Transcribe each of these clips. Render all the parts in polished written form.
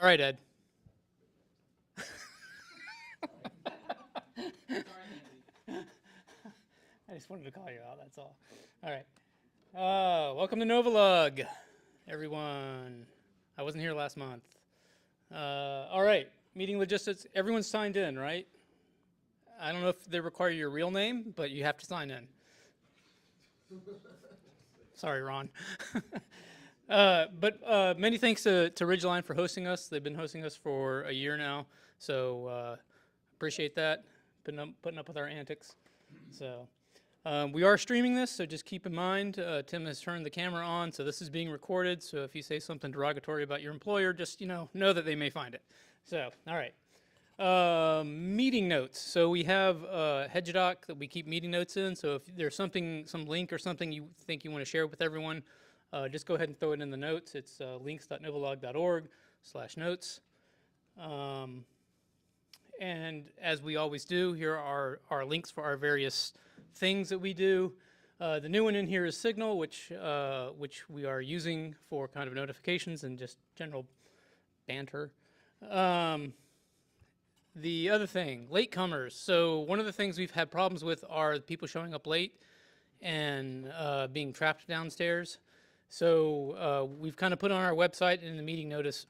All right, Ed. I just wanted to call you out, that's all. All right. Welcome to Novolog, everyone. I wasn't here last month. All right, meeting logistics. Everyone's signed in, right? I don't know if they require your real name, but you have to sign in. Sorry, Ron. But many thanks to Ridgeline for hosting us. They've been hosting us for a year now, so appreciate that. Putting up with our antics. So we are streaming this, so just keep in mind Tim has turned the camera on, so this is being recorded. So if you say something derogatory about your employer, just know that they may find it. So all right. Meeting notes. So we have Hedgedoc that we keep meeting notes in. So if there's something, some link or something you think you want to share with everyone, just go ahead and throw it in the notes. It's links.novolog.org/notes. And as we always do, here are our links for our various things that we do. The new one in here is Signal, which we are using for kind of notifications and just general banter. The other thing, latecomers. So one of the things we've had problems with are people showing up late and being trapped downstairs. So we've kind of put on our website in the meeting notice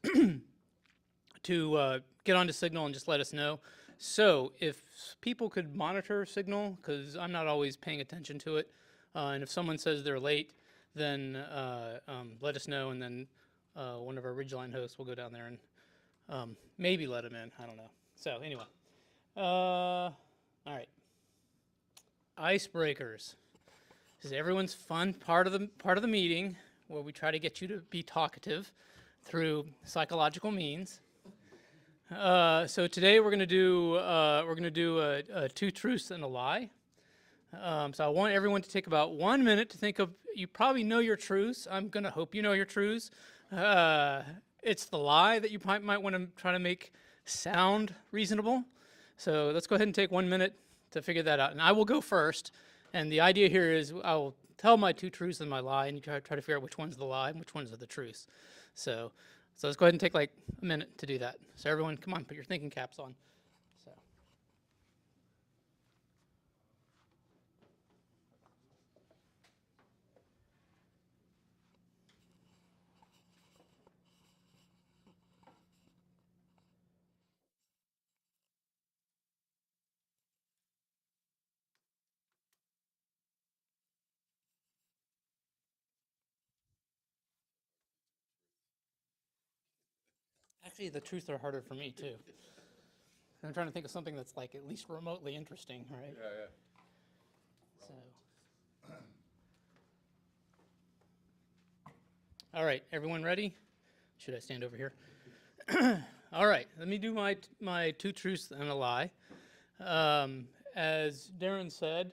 to get onto Signal and just let us know. So if people could monitor Signal, because I'm not always paying attention to it, and if someone says they're late, then let us know, and then one of our Ridgeline hosts will go down there and maybe let them in. I don't know. So anyway, all right. Icebreakers. This is everyone's fun part of the meeting where we try to get you to be talkative through psychological means. So today we're gonna do a two truths and a lie. So I want everyone to take about 1 minute to think of. You probably know your truths. I'm gonna hope you know your truths. It's the lie that you might want to try to make sound reasonable. So let's go ahead and take 1 minute to figure that out. And I will go first. And the idea here is I will tell my two truths and my lie, and you try to figure out which one's the lie and which ones are the truths. So let's go ahead and take like a minute to do that. So everyone, come on, put your thinking caps on. So. Actually, the truths are harder for me too. I'm trying to think of something that's like at least remotely interesting, right? Yeah. So. All right, everyone ready? Should I stand over here? All right, let me do my two truths and a lie. As Darren said,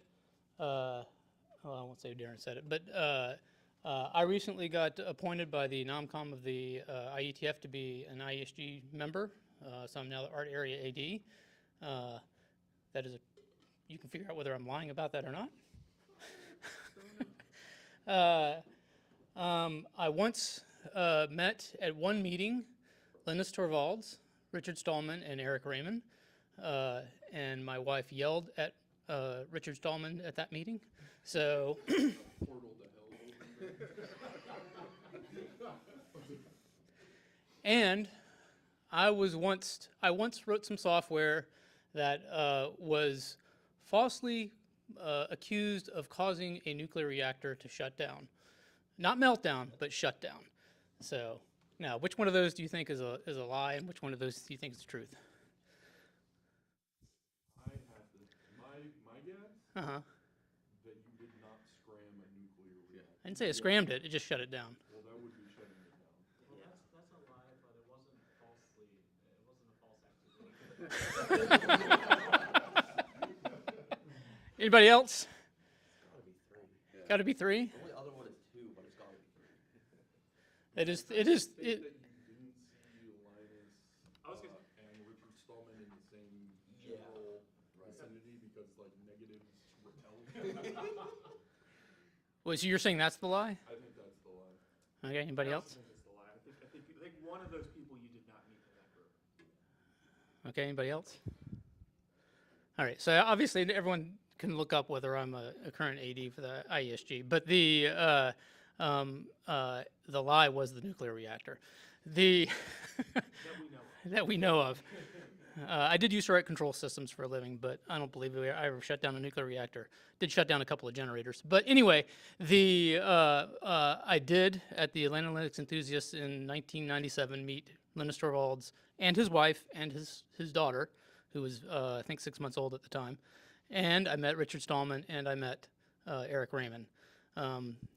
well, I won't say Darren said it, but I recently got appointed by the NOMCOM of the IETF to be an IESG member, so I'm now the Art Area AD. That is you can figure out whether I'm lying about that or not. I once met at one meeting Linus Torvalds, Richard Stallman, and Eric Raymond, and my wife yelled at Richard Stallman at that meeting. So. Portal to hell. And I once wrote some software that was falsely accused of causing a nuclear reactor to shut down. Not meltdown, but shut down. So now, which one of those do you think is a lie, and which one of those do you think is the truth? I have to. My guess Uh-huh. that you did not scram a nuclear reactor. I didn't say it scrammed it, it just shut it down. Well, that would be shutting it down. Well, that's a lie, but it wasn't a false accusation. Anybody else? Gotta be three. Got to be three? The only other one is two, but it's gotta be three. It is. That you didn't see Linus and Richard Stallman in the same general vicinity because like negatives repelled them. Well, so you're saying that's the lie? I think that's the lie. Okay. Anybody I else? also think it's the lie. I think one of those people you did not meet Okay, anybody else? All right, so obviously everyone can look up whether I'm a current AD for the IESG, but the lie was the nuclear reactor. The that we know of. I did used to write control systems for a living, but I don't believe I ever shut down a nuclear reactor. Did shut down a couple of generators, but anyway, I did at the Atlanta Linux Enthusiasts in 1997 meet Linus Torvalds and his wife and his daughter, who was I think 6 months old at the time, and I met Richard Stallman and I met Eric Raymond.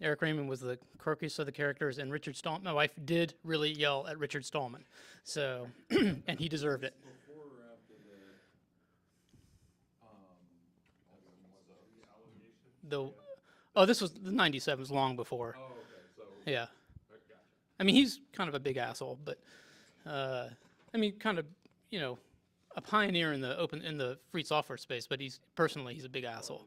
Eric Raymond was the quirkiest of the characters, and Richard Stallman, my wife did really yell at Richard Stallman, so and he deserved it. Before or after the, This was the 97 was long before. oh, okay, so, Yeah. gotcha. I mean, he's kind of a big asshole, but I mean, kind of, a pioneer in the free software space. But he's a big asshole.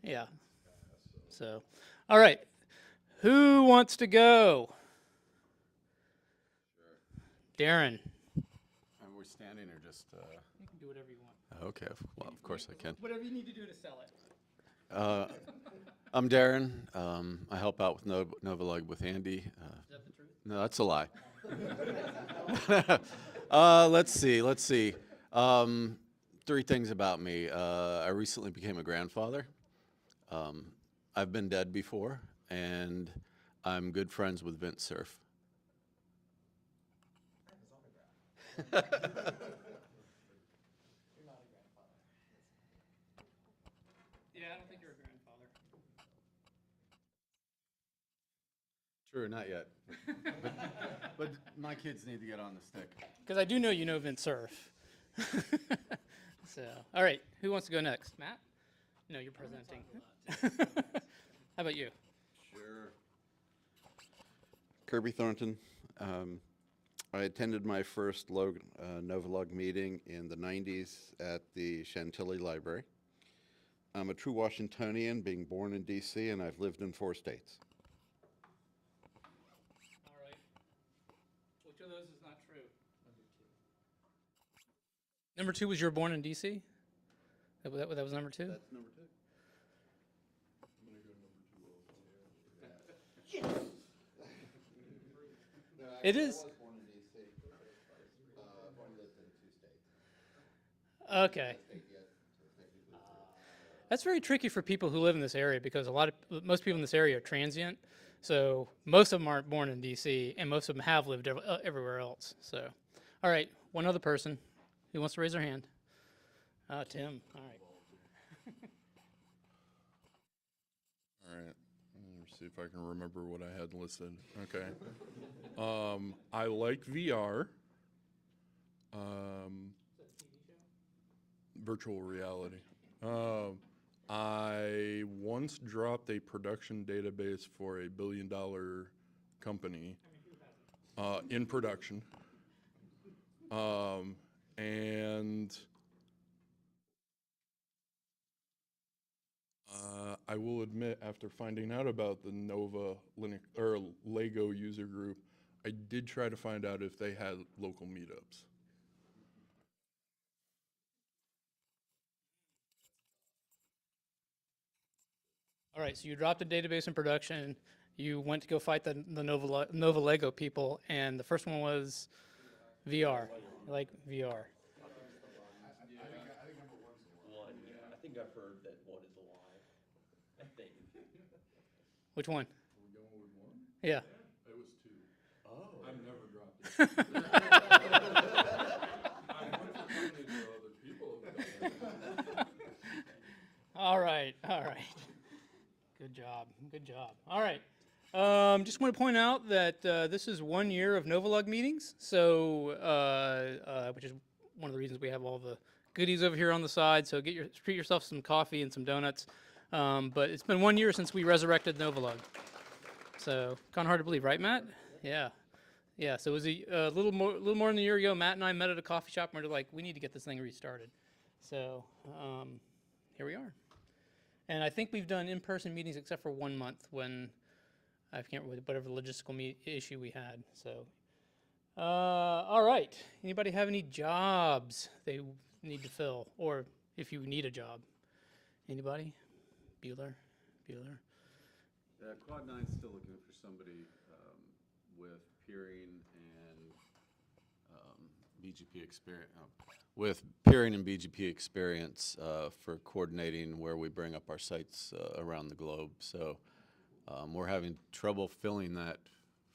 Yeah. So, all right, who wants to go? Darren. And we're standing or just, You can do whatever you want. okay, well, of course I can. Whatever you need to do to sell it. I'm Darren. I help out with Novolog with Andy. Is that the truth? No, that's a lie. Let's see. 3 things about me. I recently became a grandfather. I've been dead before, and I'm good friends with Vint Cerf. Yeah, I don't think you're a grandfather. True, not yet. But my kids need to get on the stick. Because I do know you know Vint Cerf. So, all right, who wants to go next? Matt? No, you're presenting. How about you? Sure. Kirby Thornton. I attended my first Novolog meeting in the 90s at the Chantilly Library. I'm a true Washingtonian, being born in D.C., and I've lived in 4 states. All right. Which of those is not true? Number 2 was you were born in D.C.? That was number 2? That's number 2. It is. I was born in D.C. I've only lived in 2 states. Okay. That's very tricky for people who live in this area because most people in this area are transient. So most of them aren't born in D.C. and most of them have lived everywhere else. So, all right, one other person who wants to raise their hand. Tim. All right. All right, let me see if I can remember what I had listed. Okay. I like VR. Virtual reality. I once dropped a production database for a $1 billion company in production. And I will admit, after finding out about the Nova Linux or Lego user group, I did try to find out if they had local meetups. All right, so you dropped a database in production. You went to go fight the Nova Lego people, and the first one was VR. You like VR. One, yeah. I think I've heard that one is a lie. I think. Which one? Are we going with 1? Yeah. It was 2. Oh. I've never dropped it. I went for companies where other people have done it. All right. Good job. All right. Just want to point out that this is 1 year of Novolog meetings, so which is one of the reasons we have all the goodies over here on the side. So treat yourself some coffee and some donuts. But it's been 1 year since we resurrected Novolog. So kind of hard to believe, right, Matt? Yeah. So it was a little more than a year ago. Matt and I met at a coffee shop, and we were like, we need to get this thing restarted. So here we are. And I think we've done in-person meetings except for 1 month when I can't remember whatever logistical issue we had. So All right. Anybody have any jobs they need to fill, or if you need a job? Anybody? Bueller? Quad 9's still looking for somebody with peering and BGP experience. With peering and BGP experience for coordinating where we bring up our sites around the globe. So we're having trouble filling that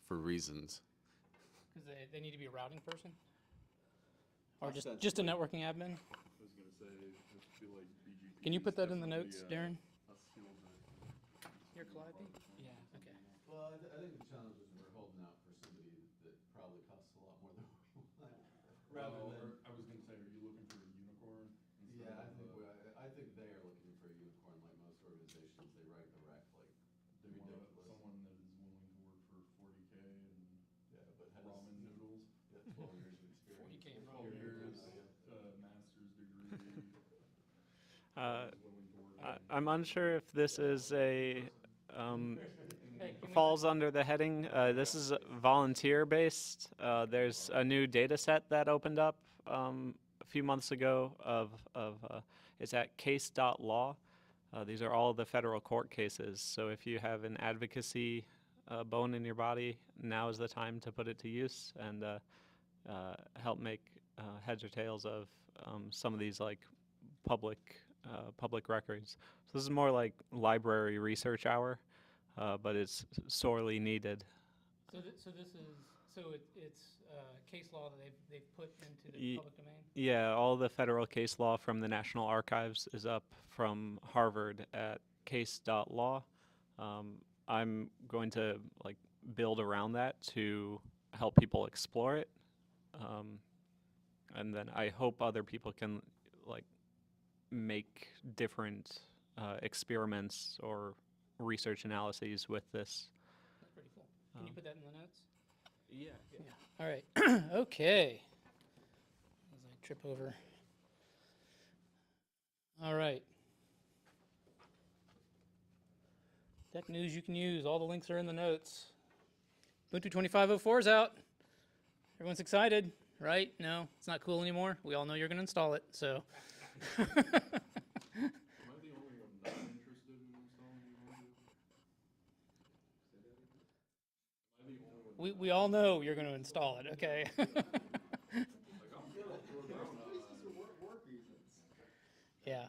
for reasons. Because they need to be a routing person? Or just a networking admin? I was gonna say, I feel like BGP. Can you put is that in the definitely, notes, Darren? a skill that Here, Calliope? Yeah, okay. Well, I think the challenge is we're holding out for somebody that probably costs a lot more than we want. Rather Well, than, I was gonna say, are you looking for a unicorn? instead yeah, of, I think they are looking for a unicorn like most organizations. They write the rec like They want ridiculous. someone that is willing to work for 40K and Yeah, but has ramen noodles. 12 years of experience. 40K and 12 ramen years, master's degree. Uh, is willing to work. I'm unsure if this is a Hey, can we- falls under the heading. This is volunteer based. There's a new data set that opened up a few months ago it's at case.law. These are all the federal court cases. So if you have an advocacy bone in your body, now is the time to put it to use and help make heads or tails of some of these like public records. So this is more like library research hour, but it's sorely needed. So it's case law that they've put into the Ye- public domain? Yeah, all the federal case law from the National Archives is up from Harvard at case.law. I'm going to like build around that to help people explore it. And then I hope other people can like make different experiments or research analyses with this. That's pretty cool. Can you put that in the notes? Yeah. All right. Okay. As I trip over. All right. Tech news you can use. All the links are in the notes. Ubuntu 25.04 is out. Everyone's excited, right? No, it's not cool anymore. We all know you're going to install it, so. Am I the only one not interested in installing Ubuntu? Am I the only one? We all know you're going to install it, okay? Like, I'm gonna throw down, Yeah.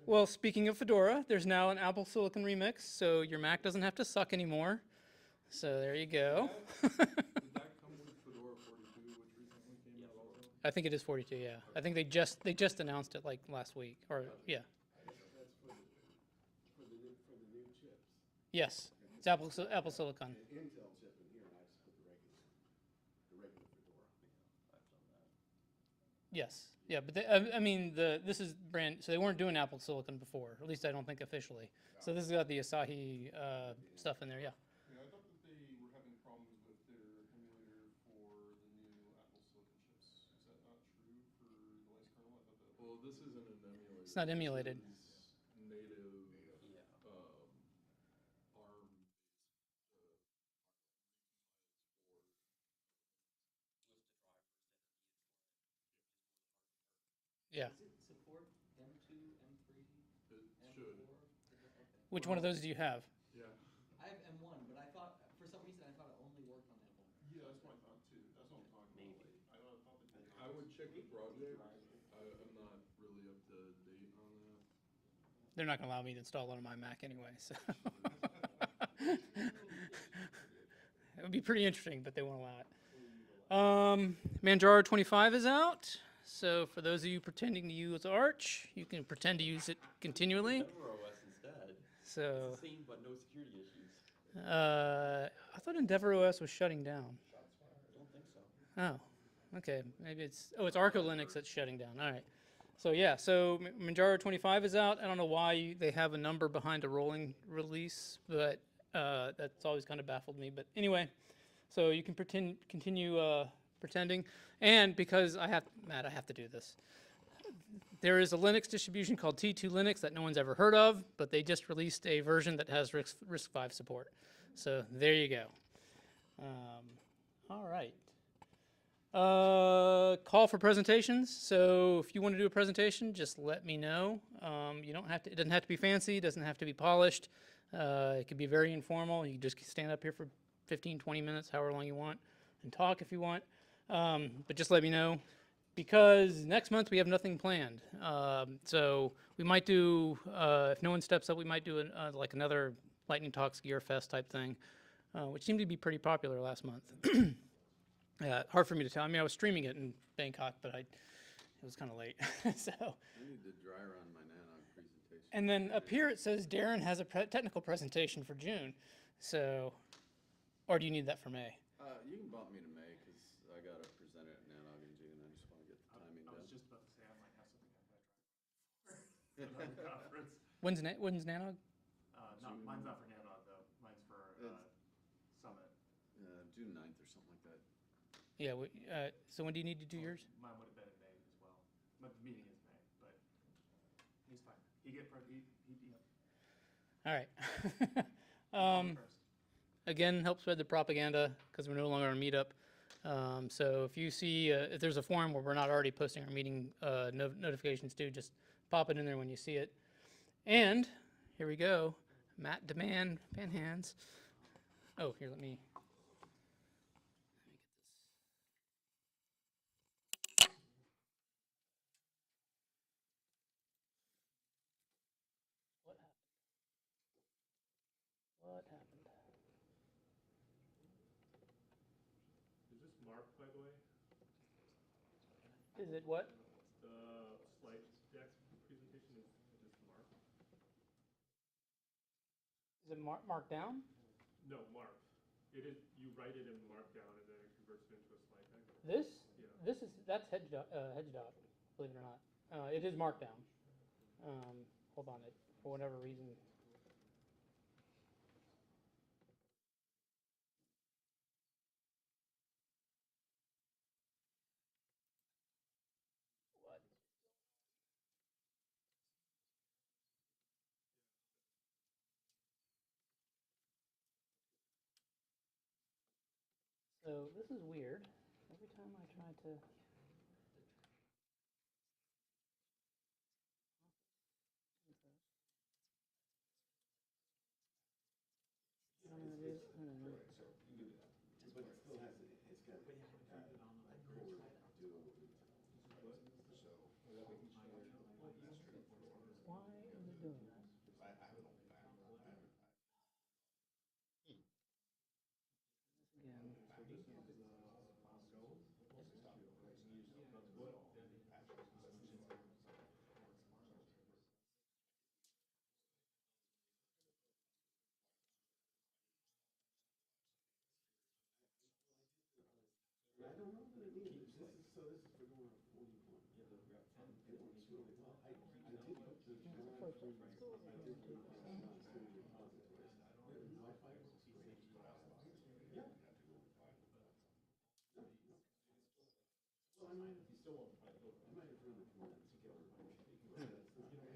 Well, speaking of Fedora, there's now an Apple Silicon remix, so your Mac doesn't have to suck anymore. So there you go. did that come with Fedora 42, which recently came out also? I think it is 42, yeah. I think they just announced it like last week, or yeah. Yes, it's Apple Silicon. Yes, yeah, but I mean this is brand, so they weren't doing Apple Silicon before, at least I don't think officially. So this has got the Asahi stuff in there, yeah. Yeah, I thought that they were having problems with their emulator for the new Apple Silicon chips. Is that not true for the latest kernel? I thought that. Well, this isn't an emulator. It's not emulated. This is native, ARM. Yeah. Support M2, M3, It should. Which one of those do you have? Yeah. I have M1, but I thought, for some reason, I thought it only worked on M1. Yeah, that's what I thought too. That's what I'm talking about. Like, thought that. I would check the project. I'm not really up to date on that. They're not going to allow me to install it on my Mac anyway, so. It would be pretty interesting, but they won't allow it. Manjaro 25 is out. So for those of you pretending to use Arch, you can pretend to use it continually. EndeavorOS instead. So It's the same, but no security issues. I thought EndeavorOS was shutting down. I don't think so. Oh, okay. Maybe it's Arco Linux that's shutting down. All right. So yeah, so Manjaro 25 is out. I don't know why they have a number behind a rolling release, but that's always kind of baffled me. But anyway, so you can continue pretending. And because Matt, I have to do this. There is a Linux distribution called T2 Linux that no one's ever heard of, but they just released a version that has RISC-V support. So there you go. All right. Call for presentations. So if you want to do a presentation, just let me know. You don't have to. It doesn't have to be fancy. It doesn't have to be polished. It could be very informal. You can just stand up here for 15, 20 minutes, however long you want, and talk if you want. But just let me know, because next month we have nothing planned. So we might do, if no one steps up, we might do like another Lightning Talks Gear Fest type thing, which seemed to be pretty popular last month. Hard for me to tell. I mean, I was streaming it in Bangkok, but it was kind of late. So. I need to dry run my Nanog presentation. And then up here it says Darren has a technical presentation for June. So, or do you need that for May? You can bump me to May, because I got to present it at Nanog in June. I just want to get the timing I down. was just about to say I might have something I've got to try. Conference. When's Nanog? Mine's not for Nanog though. Mine's for Summit. June 9th or something like that. Yeah. So when do you need to do yours? Mine would have been in May as well. But the meeting is May, but he's fine. He All right. first. Again, help spread the propaganda, because we're no longer on Meetup. So if you see, if there's a forum where we're not already posting our meeting notifications to, just pop it in there when you see it. And here we go. Matt Demand, Pan Hands. Oh, here, let me. What happened? What happened? Is this Mark, by the way? Is it what? The slide deck presentation is this Mark? Is it markdown? No, Mark. It is. You write it in Markdown and then it converts it into a slide deck. This? Yeah. That's HedgeDoc, believe it or not. It is markdown. Hold on, for whatever reason. What? So this is weird. Every time I try to. I don't know. Why is it doing that? Again.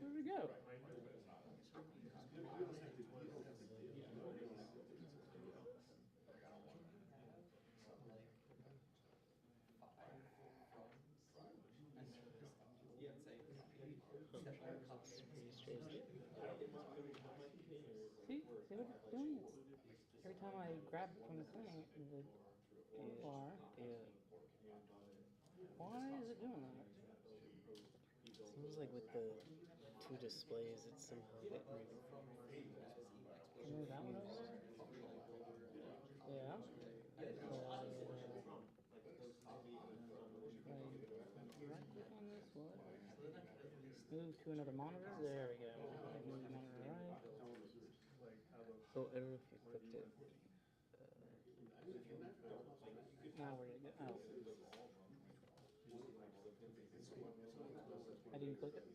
There we go. See what it's doing? Every time I grab it from the thing, the bar. Why is it doing that? Seems like with the two displays, it's somehow Can you move that one over? Yeah. Right click on this, what? Move to another monitor, there we go. Move the monitor right. Oh, I don't know if you clicked it. Now where did it go? Oh. I didn't click it.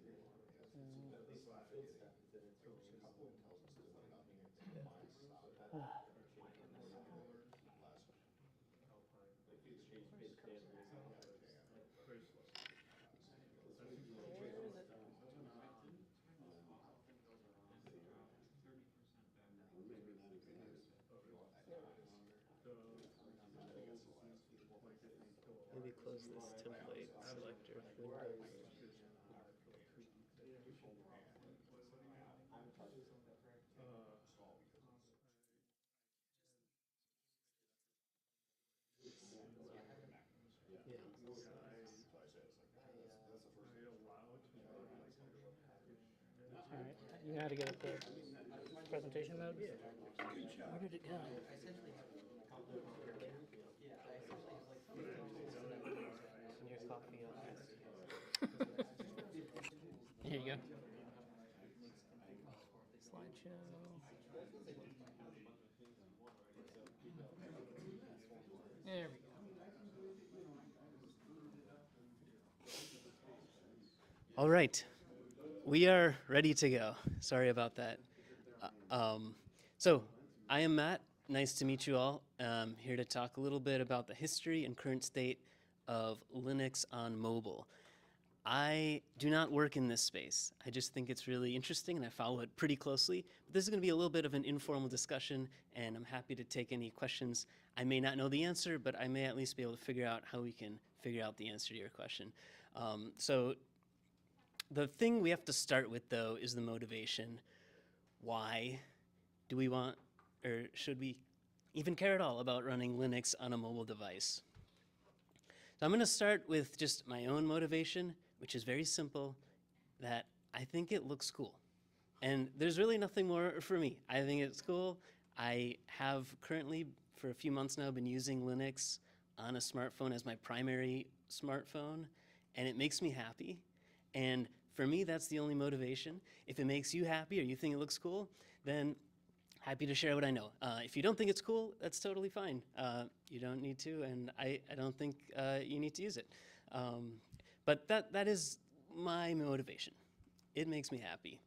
Where is it? Maybe close this template selector window. All right. You know how to get up the presentation mode? Yeah. Where did it go? And your coffee up. Here you go. Slideshow. There we go. All right, we are ready to go. Sorry about that. So I am Matt. Nice to meet you all. I'm here to talk a little bit about the history and current state of Linux on mobile. I do not work in this space. I just think it's really interesting and I follow it pretty closely. But this is going to be a little bit of an informal discussion and I'm happy to take any questions. I may not know the answer, but I may at least be able to figure out how we can figure out the answer to your question. So the thing we have to start with, though, is the motivation. Why do we want, or should we even care at all about running Linux on a mobile device? So I'm going to start with just my own motivation, which is very simple, that I think it looks cool. And there's really nothing more for me. I think it's cool. I have currently, for a few months now, been using Linux on a smartphone as my primary smartphone, and it makes me happy. And for me, that's the only motivation. If it makes you happy or you think it looks cool, then happy to share what I know. If you don't think it's cool, that's totally fine. You don't need to, and I don't think you need to use it. But that is my motivation. It makes me happy.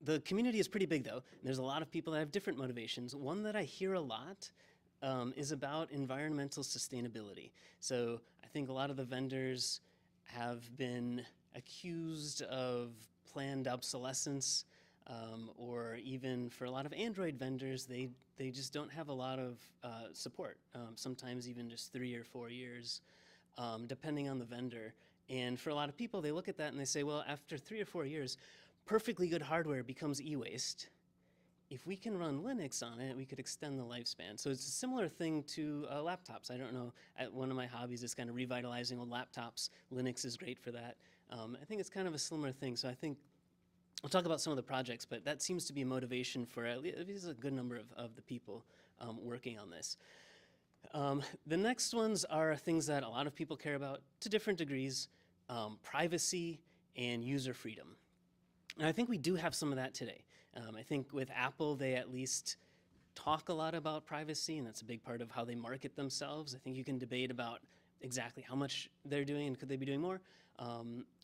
The community is pretty big, though. And there's a lot of people that have different motivations. One that I hear a lot is about environmental sustainability. So I think a lot of the vendors have been accused of planned obsolescence, or even for a lot of Android vendors, they just don't have a lot of support, sometimes even just 3 or 4 years, depending on the vendor. And for a lot of people, they look at that and they say, well, after 3 or 4 years, perfectly good hardware becomes e-waste. If we can run Linux on it, we could extend the lifespan. So it's a similar thing to laptops. I don't know, one of my hobbies is kind of revitalizing old laptops. Linux is great for that. I think it's kind of a similar thing. So I think I'll talk about some of the projects, but that seems to be a motivation for at least a good number of the people working on this. The next ones are things that a lot of people care about to different degrees, privacy and user freedom. And I think we do have some of that today. I think with Apple, they at least talk a lot about privacy, and that's a big part of how they market themselves. I think you can debate about exactly how much they're doing and could they be doing more,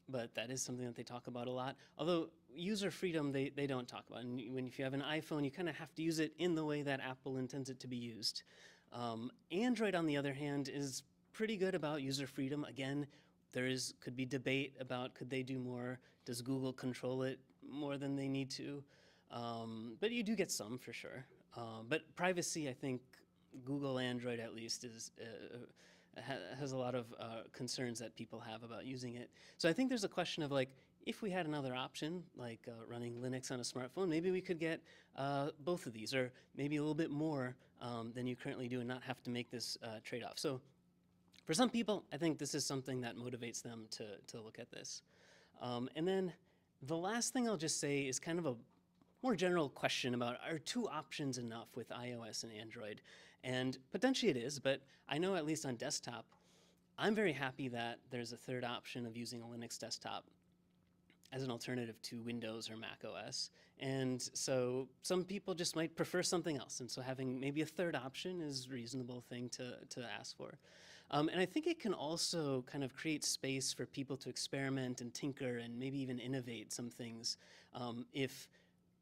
but that is something that they talk about a lot. Although user freedom, they don't talk about. And if you have an iPhone, you kind of have to use it in the way that Apple intends it to be used. Android, on the other hand, is pretty good about user freedom. Again, could be debate about could they do more? Does Google control it more than they need to? But you do get some for sure. But privacy, I think Google Android at least has a lot of concerns that people have about using it. So I think there's a question of like, if we had another option, like running Linux on a smartphone, maybe we could get both of these, or maybe a little bit more than you currently do and not have to make this trade-off. So for some people, I think this is something that motivates them to look at this. And then the last thing I'll just say is kind of a more general question about, are 2 options enough with iOS and Android? And potentially it is, but I know at least on desktop, I'm very happy that there's a third option of using a Linux desktop as an alternative to Windows or Mac OS. And so some people just might prefer something else. And so having maybe a third option is a reasonable thing to ask for. And I think it can also kind of create space for people to experiment and tinker and maybe even innovate some things. If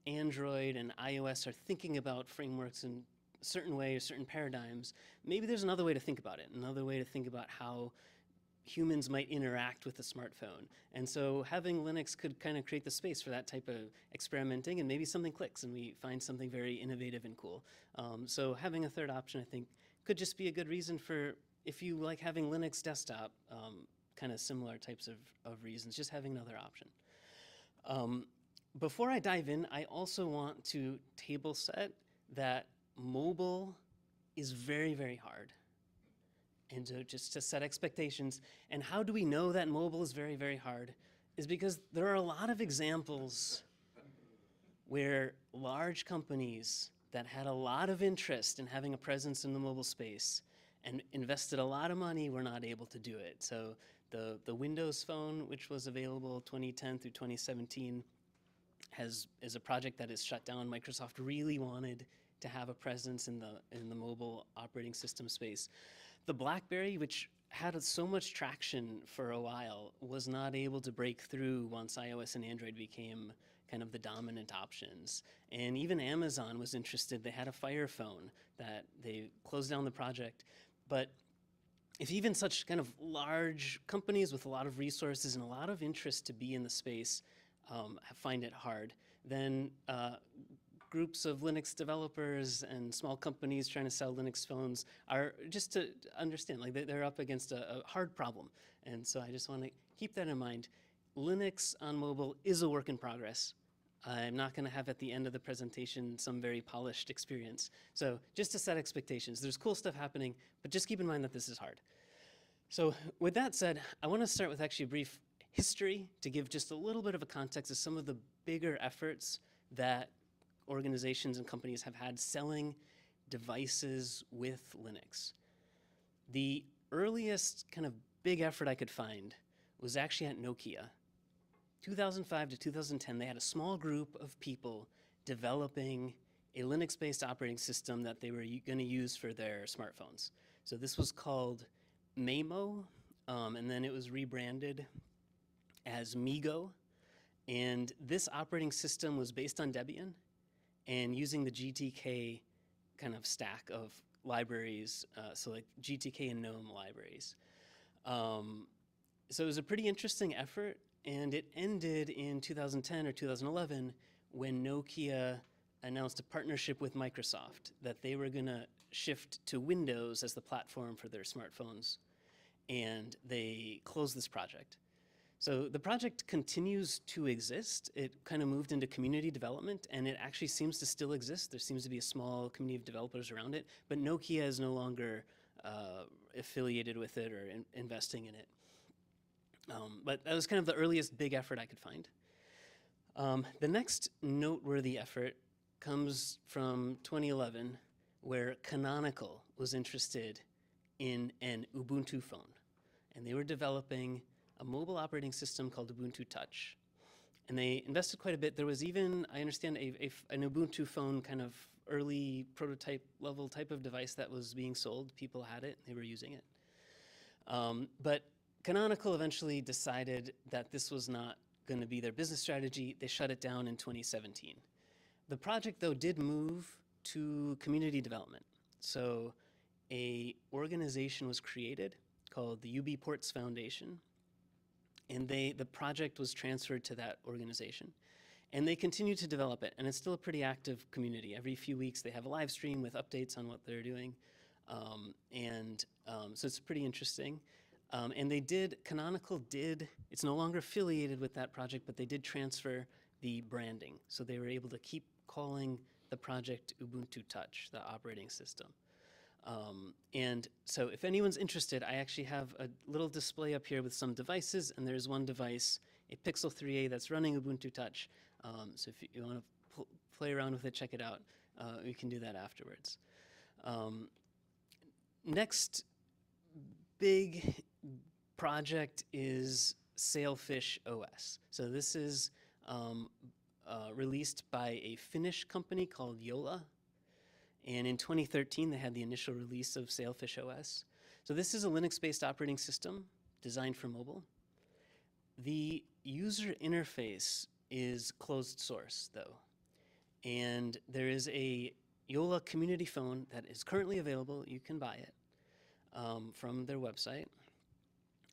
Android and iOS are thinking about frameworks in a certain way or certain paradigms, maybe there's another way to think about it, another way to think about how humans might interact with a smartphone. And so having Linux could kind of create the space for that type of experimenting, and maybe something clicks and we find something very innovative and cool. So having a third option, I think, could just be a good reason for, if you like having Linux desktop, kind of similar types of reasons, just having another option. Before I dive in, I also want to table set that mobile is very, very hard. And so just to set expectations. And how do we know that mobile is very, very hard? Is because there are a lot of examples where large companies that had a lot of interest in having a presence in the mobile space and invested a lot of money were not able to do it. So the Windows Phone, which was available 2010 through 2017, is a project that is shut down. Microsoft really wanted to have a presence in the mobile operating system space. The BlackBerry, which had so much traction for a while, was not able to break through once iOS and Android became kind of the dominant options. And even Amazon was interested. They had a Fire Phone that they closed down the project. But if even such kind of large companies with a lot of resources and a lot of interest to be in the space find it hard, then groups of Linux developers and small companies trying to sell Linux phones are, just to understand, like they're up against a hard problem. And so I just want to keep that in mind. Linux on mobile is a work in progress. I'm not going to have at the end of the presentation some very polished experience. So just to set expectations, there's cool stuff happening, but just keep in mind that this is hard. So with that said, I want to start with actually a brief history to give just a little bit of a context of some of the bigger efforts that organizations and companies have had selling devices with Linux. The earliest kind of big effort I could find was actually at Nokia. 2005 to 2010, they had a small group of people developing a Linux-based operating system that they were going to use for their smartphones. So this was called Maemo, and then it was rebranded as MeeGo. And this operating system was based on Debian and using the GTK kind of stack of libraries, so like GTK and GNOME libraries. So it was a pretty interesting effort, and it ended in 2010 or 2011 when Nokia announced a partnership with Microsoft that they were going to shift to Windows as the platform for their smartphones, and they closed this project. So the project continues to exist. It kind of moved into community development, and it actually seems to still exist. There seems to be a small community of developers around it, but Nokia is no longer affiliated with it or investing in it. But that was kind of the earliest big effort I could find. The next noteworthy effort comes from 2011, where Canonical was interested in an Ubuntu phone, and they were developing a mobile operating system called Ubuntu Touch. And they invested quite a bit. There was even, I understand, an Ubuntu phone kind of early prototype level type of device that was being sold. People had it, they were using it. But Canonical eventually decided that this was not going to be their business strategy. They shut it down in 2017. The project, though, did move to community development. So an organization was created called the UB Ports Foundation, and the project was transferred to that organization. And they continue to develop it, and it's still a pretty active community. Every few weeks they have a live stream with updates on what they're doing. So it's pretty interesting. And Canonical did, it's no longer affiliated with that project, but they did transfer the branding. So they were able to keep calling the project Ubuntu Touch, the operating system. And so if anyone's interested, I actually have a little display up here with some devices, and there's one device, a Pixel 3a that's running Ubuntu Touch. So if you want to play around with it, check it out. We can do that afterwards. Next big project is Sailfish OS. So this is released by a Finnish company called Yola. And in 2013, they had the initial release of Sailfish OS. So this is a Linux-based operating system designed for mobile. The user interface is closed source, though. And there is a Yola community phone that is currently available. You can buy it from their website.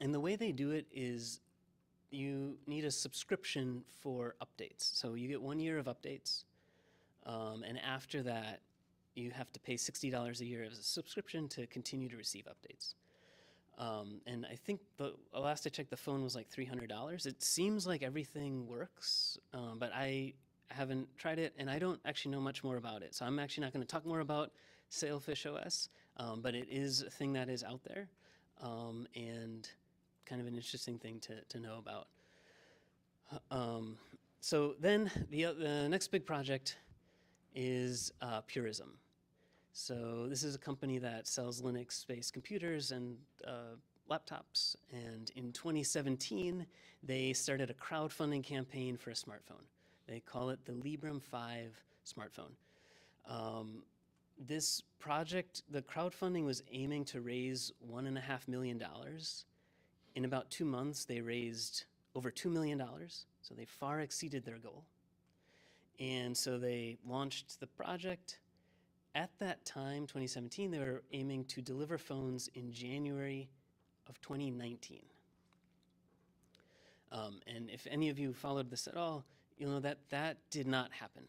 And the way they do it is you need a subscription for updates. So you get 1 year of updates, and after that, you have to pay $60 a year as a subscription to continue to receive updates. And I think the last I checked, the phone was like $300. It seems like everything works, but I haven't tried it, and I don't actually know much more about it. So I'm actually not going to talk more about Sailfish OS, but it is a thing that is out there, and kind of an interesting thing to know about. So then the next big project is Purism. So this is a company that sells Linux-based computers and laptops. And in 2017, they started a crowdfunding campaign for a smartphone. They call it the Librem 5 smartphone. This project, the crowdfunding was aiming to raise $1.5 million. In about 2 months, they raised over $2 million. So they far exceeded their goal. And so they launched the project. At that time, 2017, they were aiming to deliver phones in January of 2019. And if any of you followed this at all, you'll know that that did not happen.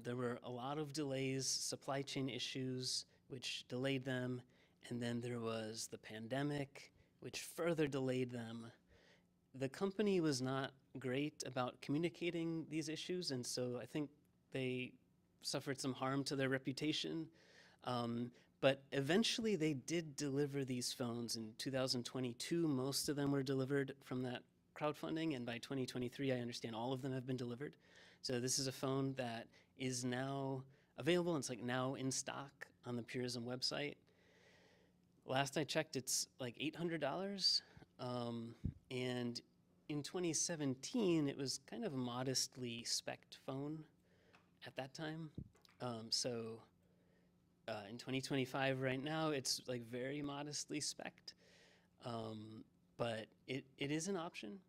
There were a lot of delays, supply chain issues, which delayed them. And then there was the pandemic, which further delayed them. The company was not great about communicating these issues, and so I think they suffered some harm to their reputation. But eventually they did deliver these phones in 2022. Most of them were delivered from that crowdfunding, and by 2023, I understand all of them have been delivered. So this is a phone that is now available, and it's like now in stock on the Purism website. Last I checked, it's like $800. And in 2017, it was kind of a modestly spec'd phone at that time. In 2025 right now, it's like very modestly spec'd. But it is an option.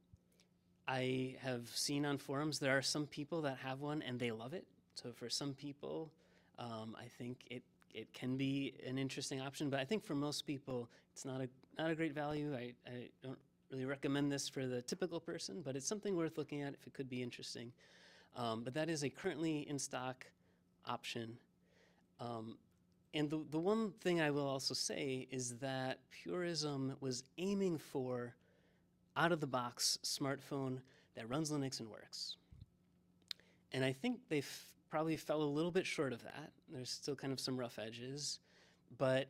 I have seen on forums there are some people that have one and they love it. So for some people, I think it can be an interesting option. But I think for most people, it's not a great value. I don't really recommend this for the typical person, but it's something worth looking at if it could be interesting. But that is a currently in stock option. And the one thing I will also say is that Purism was aiming for out-of-the-box smartphone that runs Linux and works. And I think they probably fell a little bit short of that. There's still kind of some rough edges. But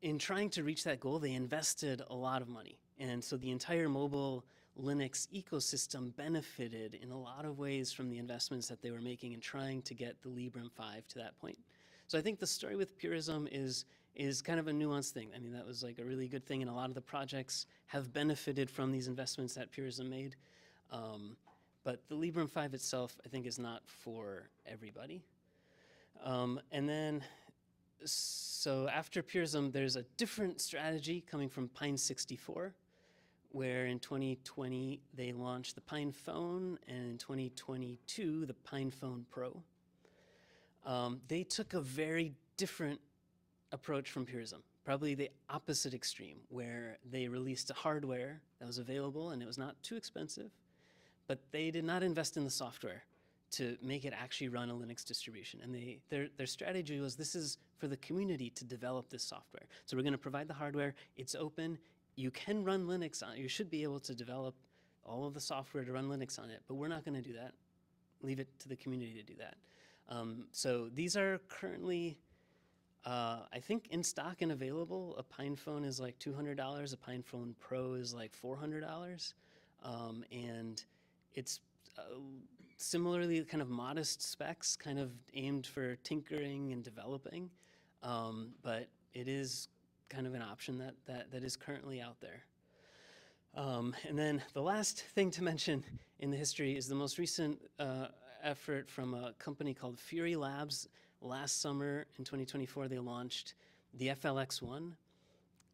in trying to reach that goal, they invested a lot of money. And so the entire mobile Linux ecosystem benefited in a lot of ways from the investments that they were making in trying to get the Librem 5 to that point. So I think the story with Purism is kind of a nuanced thing. I mean, that was like a really good thing, and a lot of the projects have benefited from these investments that Purism made. But the Librem 5 itself, I think, is not for everybody. And then, so after Purism, there's a different strategy coming from Pine 64, where in 2020 they launched the Pine Phone, and in 2022 the Pine Phone Pro. They took a very different approach from Purism, probably the opposite extreme, where they released a hardware that was available and it was not too expensive, but they did not invest in the software to make it actually run a Linux distribution. And their strategy was, this is for the community to develop this software. So we're going to provide the hardware, it's open, you can run Linux on it, you should be able to develop all of the software to run Linux on it, but we're not going to do that. Leave it to the community to do that. So these are currently, I think, in stock and available. A Pine Phone is like $200, a Pine Phone Pro is like $400, and it's similarly kind of modest specs, kind of aimed for tinkering and developing, but it is kind of an option that is currently out there. And then the last thing to mention in the history is the most recent effort from a company called Fury Labs. Last summer in 2024, they launched the FLX1,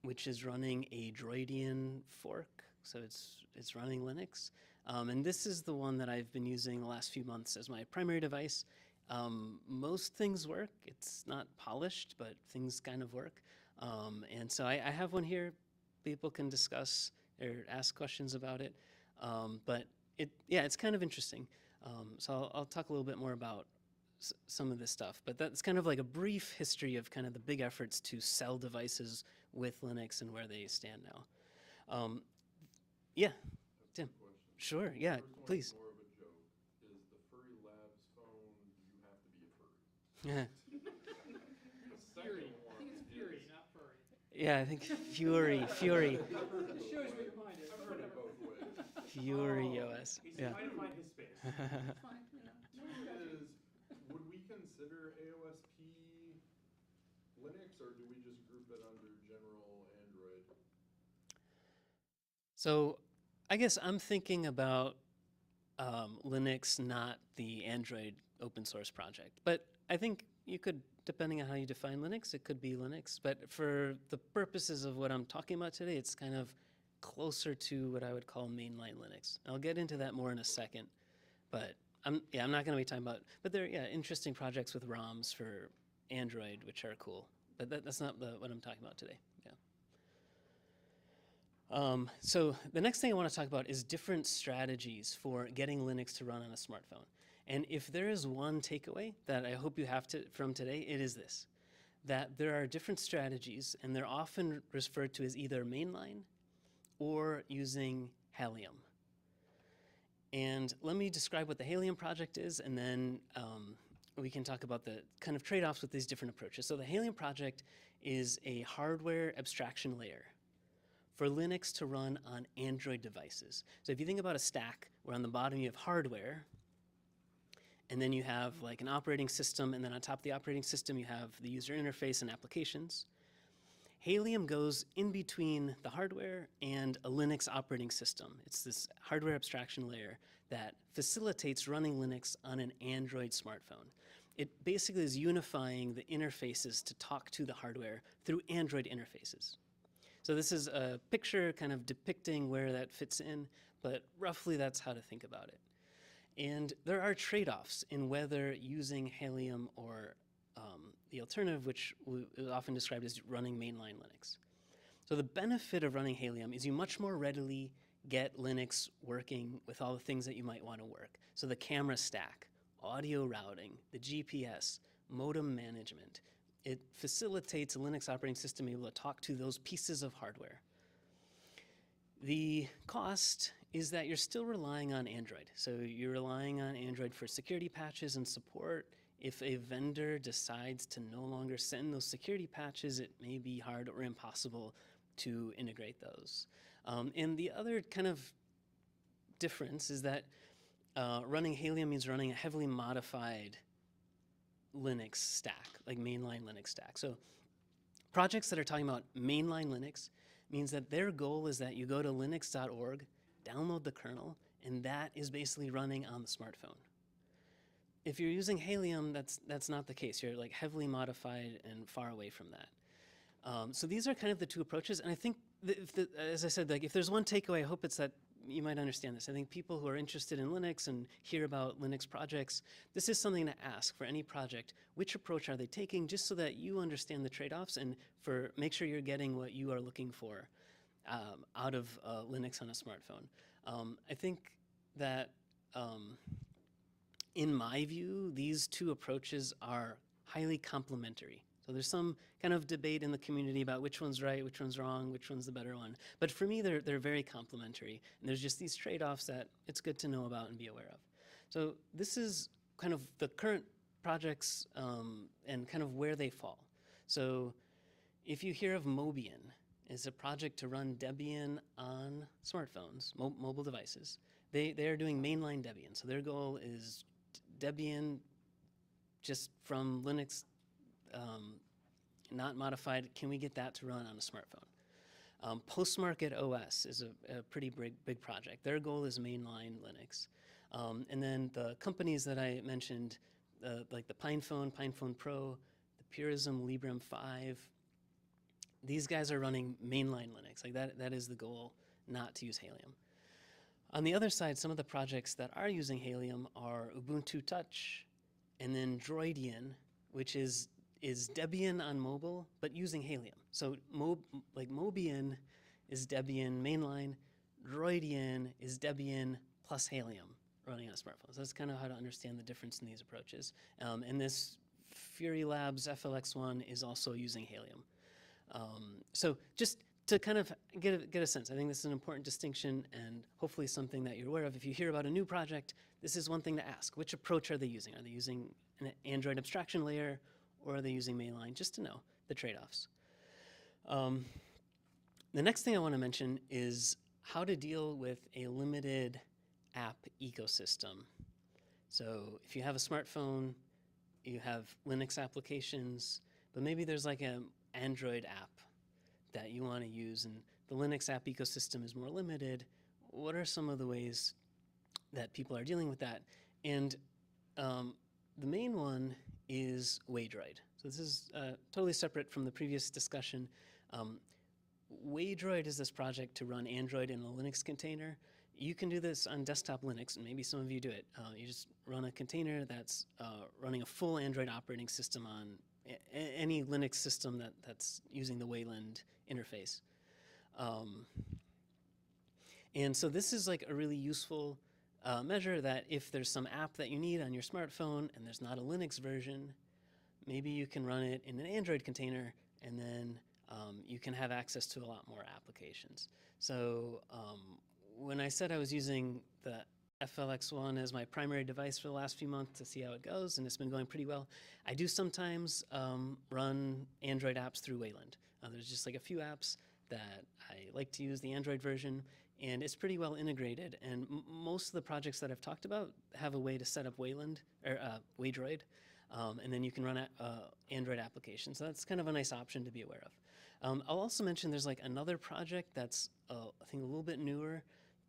which is running a Droidian fork, so it's running Linux. And this is the one that I've been using the last few months as my primary device. Most things work. It's not polished, but things kind of work. And so I have one here. People can discuss or ask questions about it. But it's kind of interesting. So I'll talk a little bit more about some of this stuff. But that's kind of like a brief history of kind of the big efforts to sell devices with Linux and where they stand now. Yeah, Tim. Sure. Yeah, First one is please. more of a joke. Is the Furry Labs phone, you have to be a furry? The second one is, not furry. Yeah, I think Fury. It shows where your mind is. I've heard it both ways. Fury OS. Yeah. trying to find his space. Fine, you know. Two is, would we consider AOSP Linux, or do we just group it under general Android? So I guess I'm thinking about Linux, not the Android open source project. But I think you could, depending on how you define Linux, it could be Linux. But for the purposes of what I'm talking about today, it's kind of closer to what I would call mainline Linux. I'll get into that more in a second. But I'm not going to be talking about, but there are interesting projects with ROMs for Android, which are cool. But that's not what I'm talking about today. So the next thing I want to talk about is different strategies for getting Linux to run on a smartphone. And if there is one takeaway that I hope you have from today, it is this, that there are different strategies, and they're often referred to as either mainline or using Halium. And let me describe what the Halium project is, and then we can talk about the kind of trade-offs with these different approaches. So the Halium project is a hardware abstraction layer for Linux to run on Android devices. So if you think about a stack where on the bottom you have hardware, and then you have like an operating system, and then on top of the operating system you have the user interface and applications. Halium goes in between the hardware and a Linux operating system. It's this hardware abstraction layer that facilitates running Linux on an Android smartphone. It basically is unifying the interfaces to talk to the hardware through Android interfaces. So this is a picture kind of depicting where that fits in, but roughly that's how to think about it. And there are trade-offs in whether using Halium or the alternative, which is often described as running mainline Linux. So the benefit of running Halium is you much more readily get Linux working with all the things that you might want to work. So the camera stack, audio routing, the GPS, modem management. It facilitates a Linux operating system able to talk to those pieces of hardware. The cost is that you're still relying on Android. So you're relying on Android for security patches and support. If a vendor decides to no longer send those security patches, it may be hard or impossible to integrate those. And the other kind of difference is that running Halium means running a heavily modified Linux stack, like mainline Linux stack. So projects that are talking about mainline Linux means that their goal is that you go to linux.org, download the kernel, and that is basically running on the smartphone. If you're using Halium, that's not the case. You're like heavily modified and far away from that. So these are kind of the two approaches, and I think, as I said, like if there's one takeaway, I hope it's that you might understand this. I think people who are interested in Linux and hear about Linux projects, this is something to ask for any project. Which approach are they taking, just so that you understand the trade-offs and make sure you're getting what you are looking for out of Linux on a smartphone. I think that in my view, these two approaches are highly complementary. So there's some kind of debate in the community about which one's right, which one's wrong, which one's the better one. But for me, they're very complementary. And there's just these trade-offs that it's good to know about and be aware of. So this is kind of the current projects and kind of where they fall. So if you hear of Mobian, it's a project to run Debian on smartphones, mobile devices. They are doing mainline Debian. So their goal is Debian just from Linux, not modified. Can we get that to run on a smartphone? Postmarket OS is a pretty big project. Their goal is mainline Linux. And then the companies that I mentioned, like the PinePhone, PinePhone Pro, the Purism Librem 5, these guys are running mainline Linux. Like that is the goal, not to use Halium. On the other side, some of the projects that are using Halium are Ubuntu Touch, and then Droidian, which is Debian on mobile, but using Halium. So Mobian is Debian mainline, Droidian is Debian plus Halium running on a smartphone. So that's kind of how to understand the difference in these approaches. And this Fury Labs FLX1 is also using Halium. So just to kind of get a sense, I think this is an important distinction and hopefully something that you're aware of. If you hear about a new project, this is one thing to ask. Which approach are they using? Are they using an Android abstraction layer or are they using mainline? Just to know the trade-offs. The next thing I want to mention is how to deal with a limited app ecosystem. So if you have a smartphone, you have Linux applications, but maybe there's like an Android app that you want to use and the Linux app ecosystem is more limited. What are some of the ways that people are dealing with that? And the main one is Waydroid. So this is totally separate from the previous discussion. Waydroid is this project to run Android in a Linux container. You can do this on desktop Linux, and maybe some of you do it. You just run a container that's running a full Android operating system on any Linux system that's using the Wayland interface. And so this is like a really useful measure that if there's some app that you need on your smartphone and there's not a Linux version, maybe you can run it in an Android container and then you can have access to a lot more applications. So when I said I was using the FLX1 as my primary device for the last few months to see how it goes, and it's been going pretty well, I do sometimes run Android apps through Wayland. There's just like a few apps that I like to use the Android version, and it's pretty well integrated. And most of the projects that I've talked about have a way to set up Wayland or Waydroid, and then you can run Android applications. So that's kind of a nice option to be aware of. I'll also mention there's like another project that's I think a little bit newer,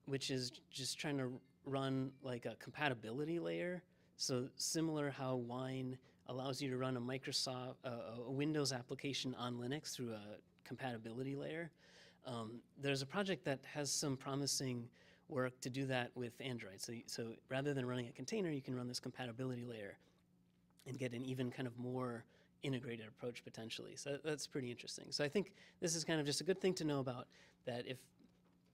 which is just trying to run like a compatibility layer. So similar how Wine allows you to run a Microsoft, a Windows application on Linux through a compatibility layer. There's a project that has some promising work to do that with Android. So rather than running a container, you can run this compatibility layer and get an even kind of more integrated approach potentially. So that's pretty interesting. So I think this is kind of just a good thing to know about, that if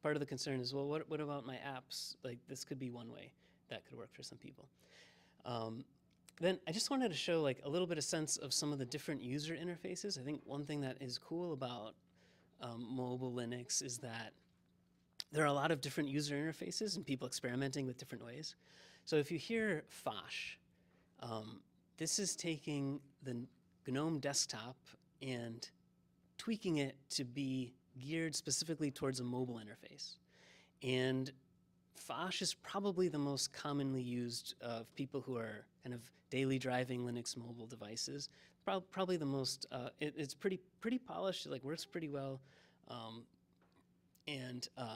part of the concern is, well, what about my apps? Like this could be one way that could work for some people. Then I just wanted to show like a little bit of sense of some of the different user interfaces. I think one thing that is cool about mobile Linux is that there are a lot of different user interfaces and people experimenting with different ways. So if you hear Phosh, this is taking the GNOME desktop and tweaking it to be geared specifically towards a mobile interface. And Phosh is probably the most commonly used of people who are kind of daily driving Linux mobile devices. Probably the most, it's pretty polished, it like works pretty well.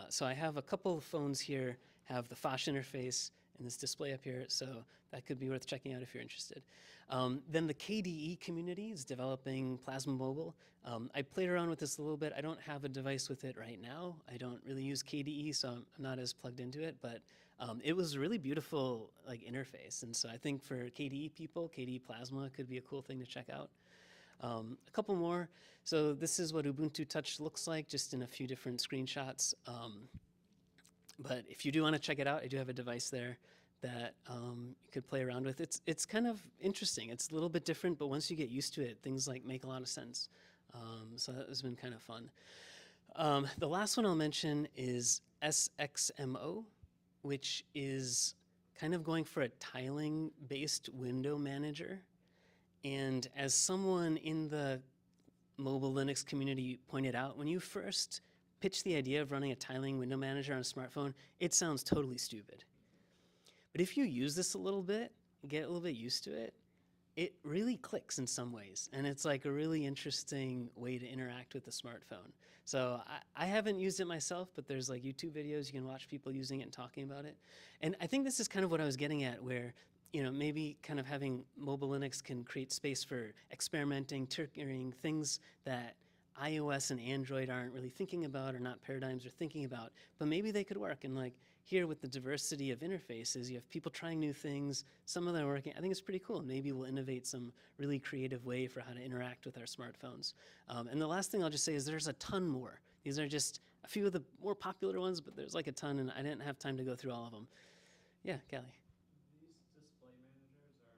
So I have a couple of phones here, have the Phosh interface and this display up here, so that could be worth checking out if you're interested. Then the KDE community is developing Plasma Mobile. I played around with this a little bit. I don't have a device with it right now. I don't really use KDE, so I'm not as plugged into it, but it was a really beautiful like interface. And so I think for KDE people, KDE Plasma could be a cool thing to check out. A couple more. So this is what Ubuntu Touch looks like, just in a few different screenshots. But if you do want to check it out, I do have a device there that you could play around with. It's kind of interesting. It's a little bit different, but once you get used to it, things like make a lot of sense. So that has been kind of fun. The last one I'll mention is SXMO, which is kind of going for a tiling-based window manager. And as someone in the mobile Linux community pointed out, when you first pitch the idea of running a tiling window manager on a smartphone, it sounds totally stupid. But if you use this a little bit, get a little bit used to it, it really clicks in some ways. And it's like a really interesting way to interact with the smartphone. So I haven't used it myself, but there's like YouTube videos, you can watch people using it and talking about it. And I think this is kind of what I was getting at, where maybe kind of having mobile Linux can create space for experimenting, tinkering, things that iOS and Android aren't really thinking about or not paradigms are thinking about, but maybe they could work. And like here with the diversity of interfaces, you have people trying new things, some of them are working. I think it's pretty cool. Maybe we'll innovate some really creative way for how to interact with our smartphones. And the last thing I'll just say is there's a ton more. These are just a few of the more popular ones, but there's like a ton, and I didn't have time to go through all of them. Yeah, Callie. These display managers are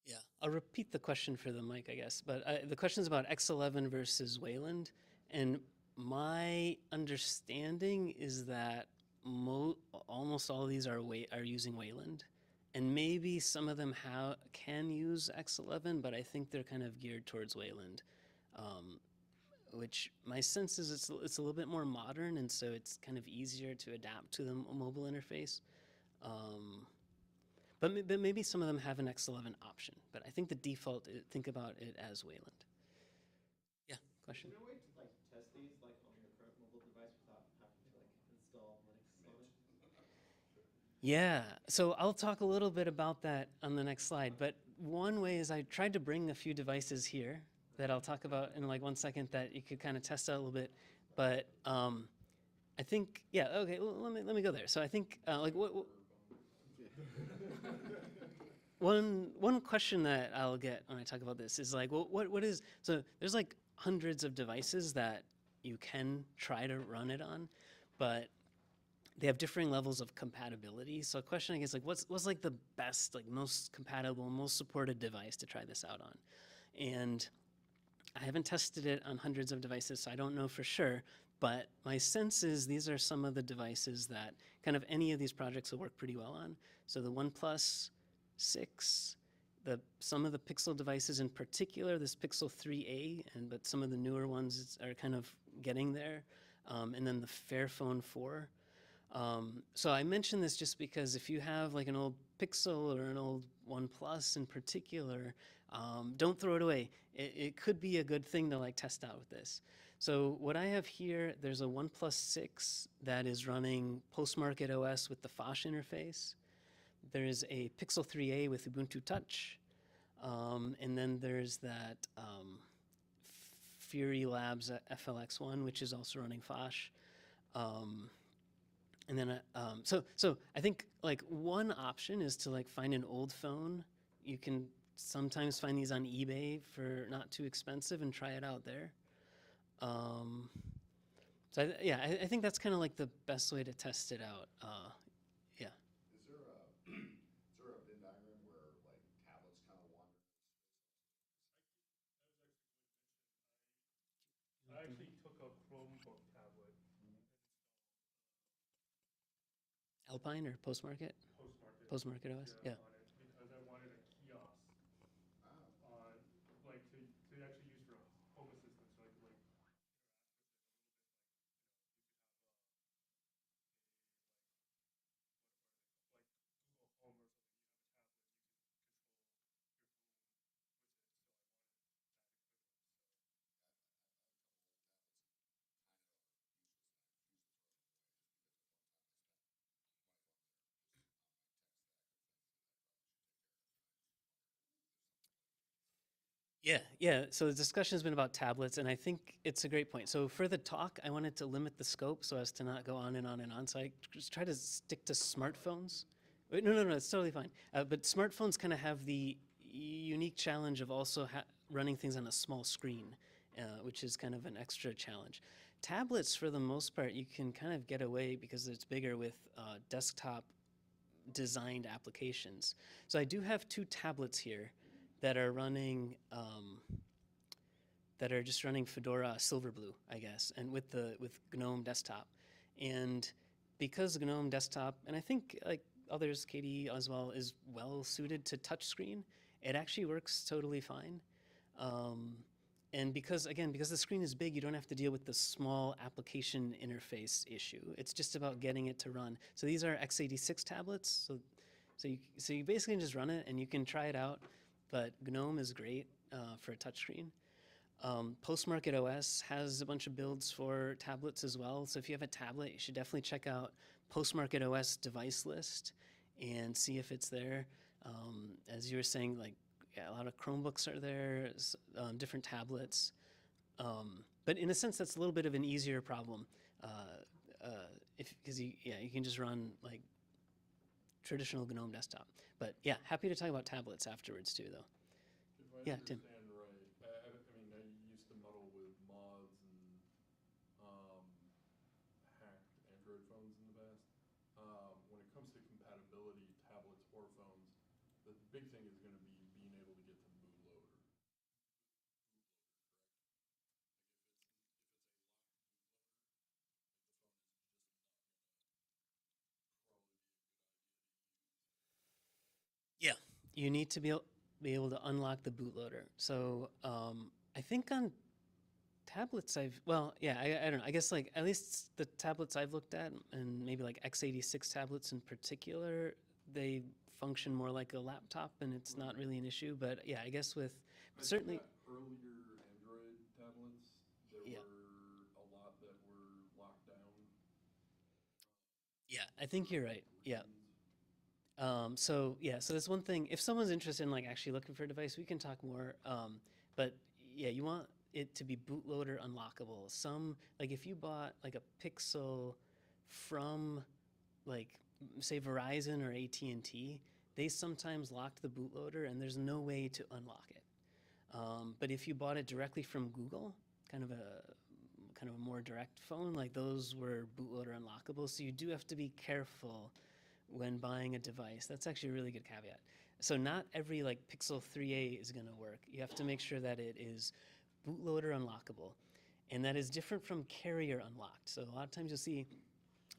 Yeah, I'll repeat the question for the mic, I guess. But the question is about X11 versus Wayland, and my understanding is that almost all of these are using Wayland, and maybe some of them can use X11, but I think they're kind of geared towards Wayland, which my sense is it's a little bit more modern, and so it's kind of easier to adapt to the mobile interface. But maybe some of them have an X11 option. But I think the default, think about it as Wayland. Yeah, question? Is there a way to like test these like on your current mobile device without having to like install Linux on it? Yeah, so I'll talk a little bit about that on the next slide. But one way is I tried to bring a few devices here that I'll talk about in like 1 second that you could kind of test out a little bit. But I think, yeah, okay, well, let me go there. So I think like one question that I'll get when I talk about this is like, well, what is, so there's like hundreds of devices that you can try to run it on, but they have differing levels of compatibility. So a question, I guess, like what's like the best, like most compatible, most supported device to try this out on? And I haven't tested it on hundreds of devices, so I don't know for sure, but my sense is these are some of the devices that kind of any of these projects will work pretty well on. So the OnePlus 6, some of the Pixel devices in particular, this Pixel 3a, but some of the newer ones are kind of getting there, and then the Fairphone 4. So I mention this just because if you have like an old Pixel or an old OnePlus in particular, don't throw it away. It could be a good thing to like test out with this. So what I have here, there's a OnePlus 6 that is running post-market OS with the Phosh interface. There's a Pixel 3a with Ubuntu Touch. And then there's that Fury Labs FLX1, which is also running Phosh. And then, so I think like one option is to like find an old phone. You can sometimes find these on eBay for not too expensive and try it out there. So I think that's kind of like the best way to test it out. Yeah. Is there a Venn diagram where like tablets kind of wander? I actually took a Chromebook tablet, Alpine or Postmarket? Postmarket. Postmarket OS, yeah. On it because I wanted a kiosk on, like, to actually use for home assistant, so I could like interact with it a little bit, like, you could have like Google Home or something. You have a tablet, you can control your phone with it. So I wanted that equivalent. So. Yeah. So the discussion has been about tablets, and I think it's a great point. So for the talk, I wanted to limit the scope so as to not go on and on and on. So I just try to stick to smartphones. Wait, no, it's totally fine. But smartphones kind of have the unique challenge of also running things on a small screen, which is kind of an extra challenge. Tablets, for the most part, you can kind of get away because it's bigger with desktop designed applications. So I do have 2 tablets here that are running, that are just running Fedora Silverblue, I guess, and with GNOME Desktop. And because GNOME Desktop, and I think like others, KDE as well, is well suited to touchscreen, it actually works totally fine. And because the screen is big, you don't have to deal with the small application interface issue. It's just about getting it to run. So these are x86 tablets. So you basically just run it and you can try it out. But GNOME is great for a touchscreen. Postmarket OS has a bunch of builds for tablets as well. So if you have a tablet, you should definitely check out Postmarket OS device list and see if it's there. As you were saying, like, yeah, a lot of Chromebooks are there, different tablets. But in a sense, that's a little bit of an easier problem. Because you can just run like traditional GNOME desktop. But yeah, happy to talk about tablets afterwards too, though. If I Yeah, Tim. understand right, I mean, I used to muddle with mods and hacked Android phones in the past. When it comes to compatibility, tablets or phones, the big thing is going to be being able to get to bootloader. Yeah, you need to be able to unlock the bootloader. So I think on tablets I don't know. I guess like at least the tablets I've looked at, and maybe like x86 tablets in particular, they function more like a laptop, and it's not really an issue. But yeah, I guess with I think certainly. that earlier Android tablets, there Yeah. were a lot that were locked down. Yeah, I think you're right. Yeah. reasons. So that's one thing. If someone's interested in like actually looking for a device, we can talk more. But yeah, you want it to be bootloader unlockable. Like if you bought like a Pixel from like say Verizon or AT&T, they sometimes locked the bootloader and there's no way to unlock it. But if you bought it directly from Google, kind of a more direct phone, like those were bootloader unlockable. So you do have to be careful when buying a device. That's actually a really good caveat. So not every like Pixel 3a is going to work. You have to make sure that it is bootloader unlockable. And that is different from carrier unlocked. So a lot of times you'll see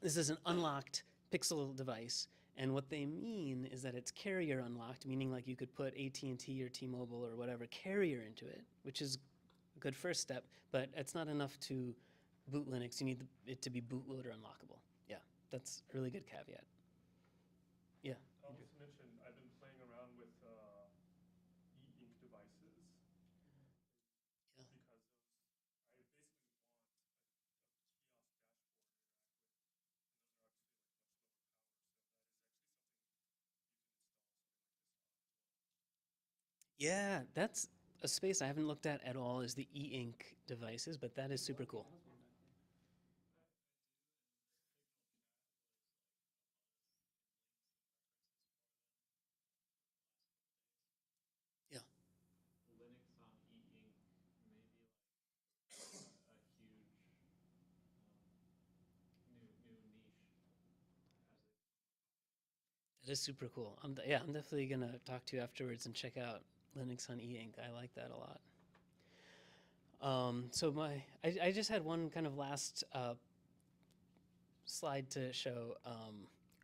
this is an unlocked Pixel device, and what they mean is that it's carrier unlocked, meaning like you could put AT&T or T-Mobile or whatever carrier into it, which is a good first step, but it's not enough to boot Linux. You need it to be bootloader unlockable. Yeah, that's a really good caveat. Yeah. I'll just mention, I've been playing around with e-ink devices. Yeah. Because I basically want a kiosk dashboard to interact with, and those are obviously like much lower power, so that is actually something you can install something like this on as well. Yeah, that's a space I haven't looked at all is the e-ink devices, but that is super cool. Yeah. Linux on e-ink may be like a huge new niche as it. That is super cool. I'm definitely gonna talk to you afterwards and check out Linux on e-ink. I like that a lot. I just had one kind of last slide to show.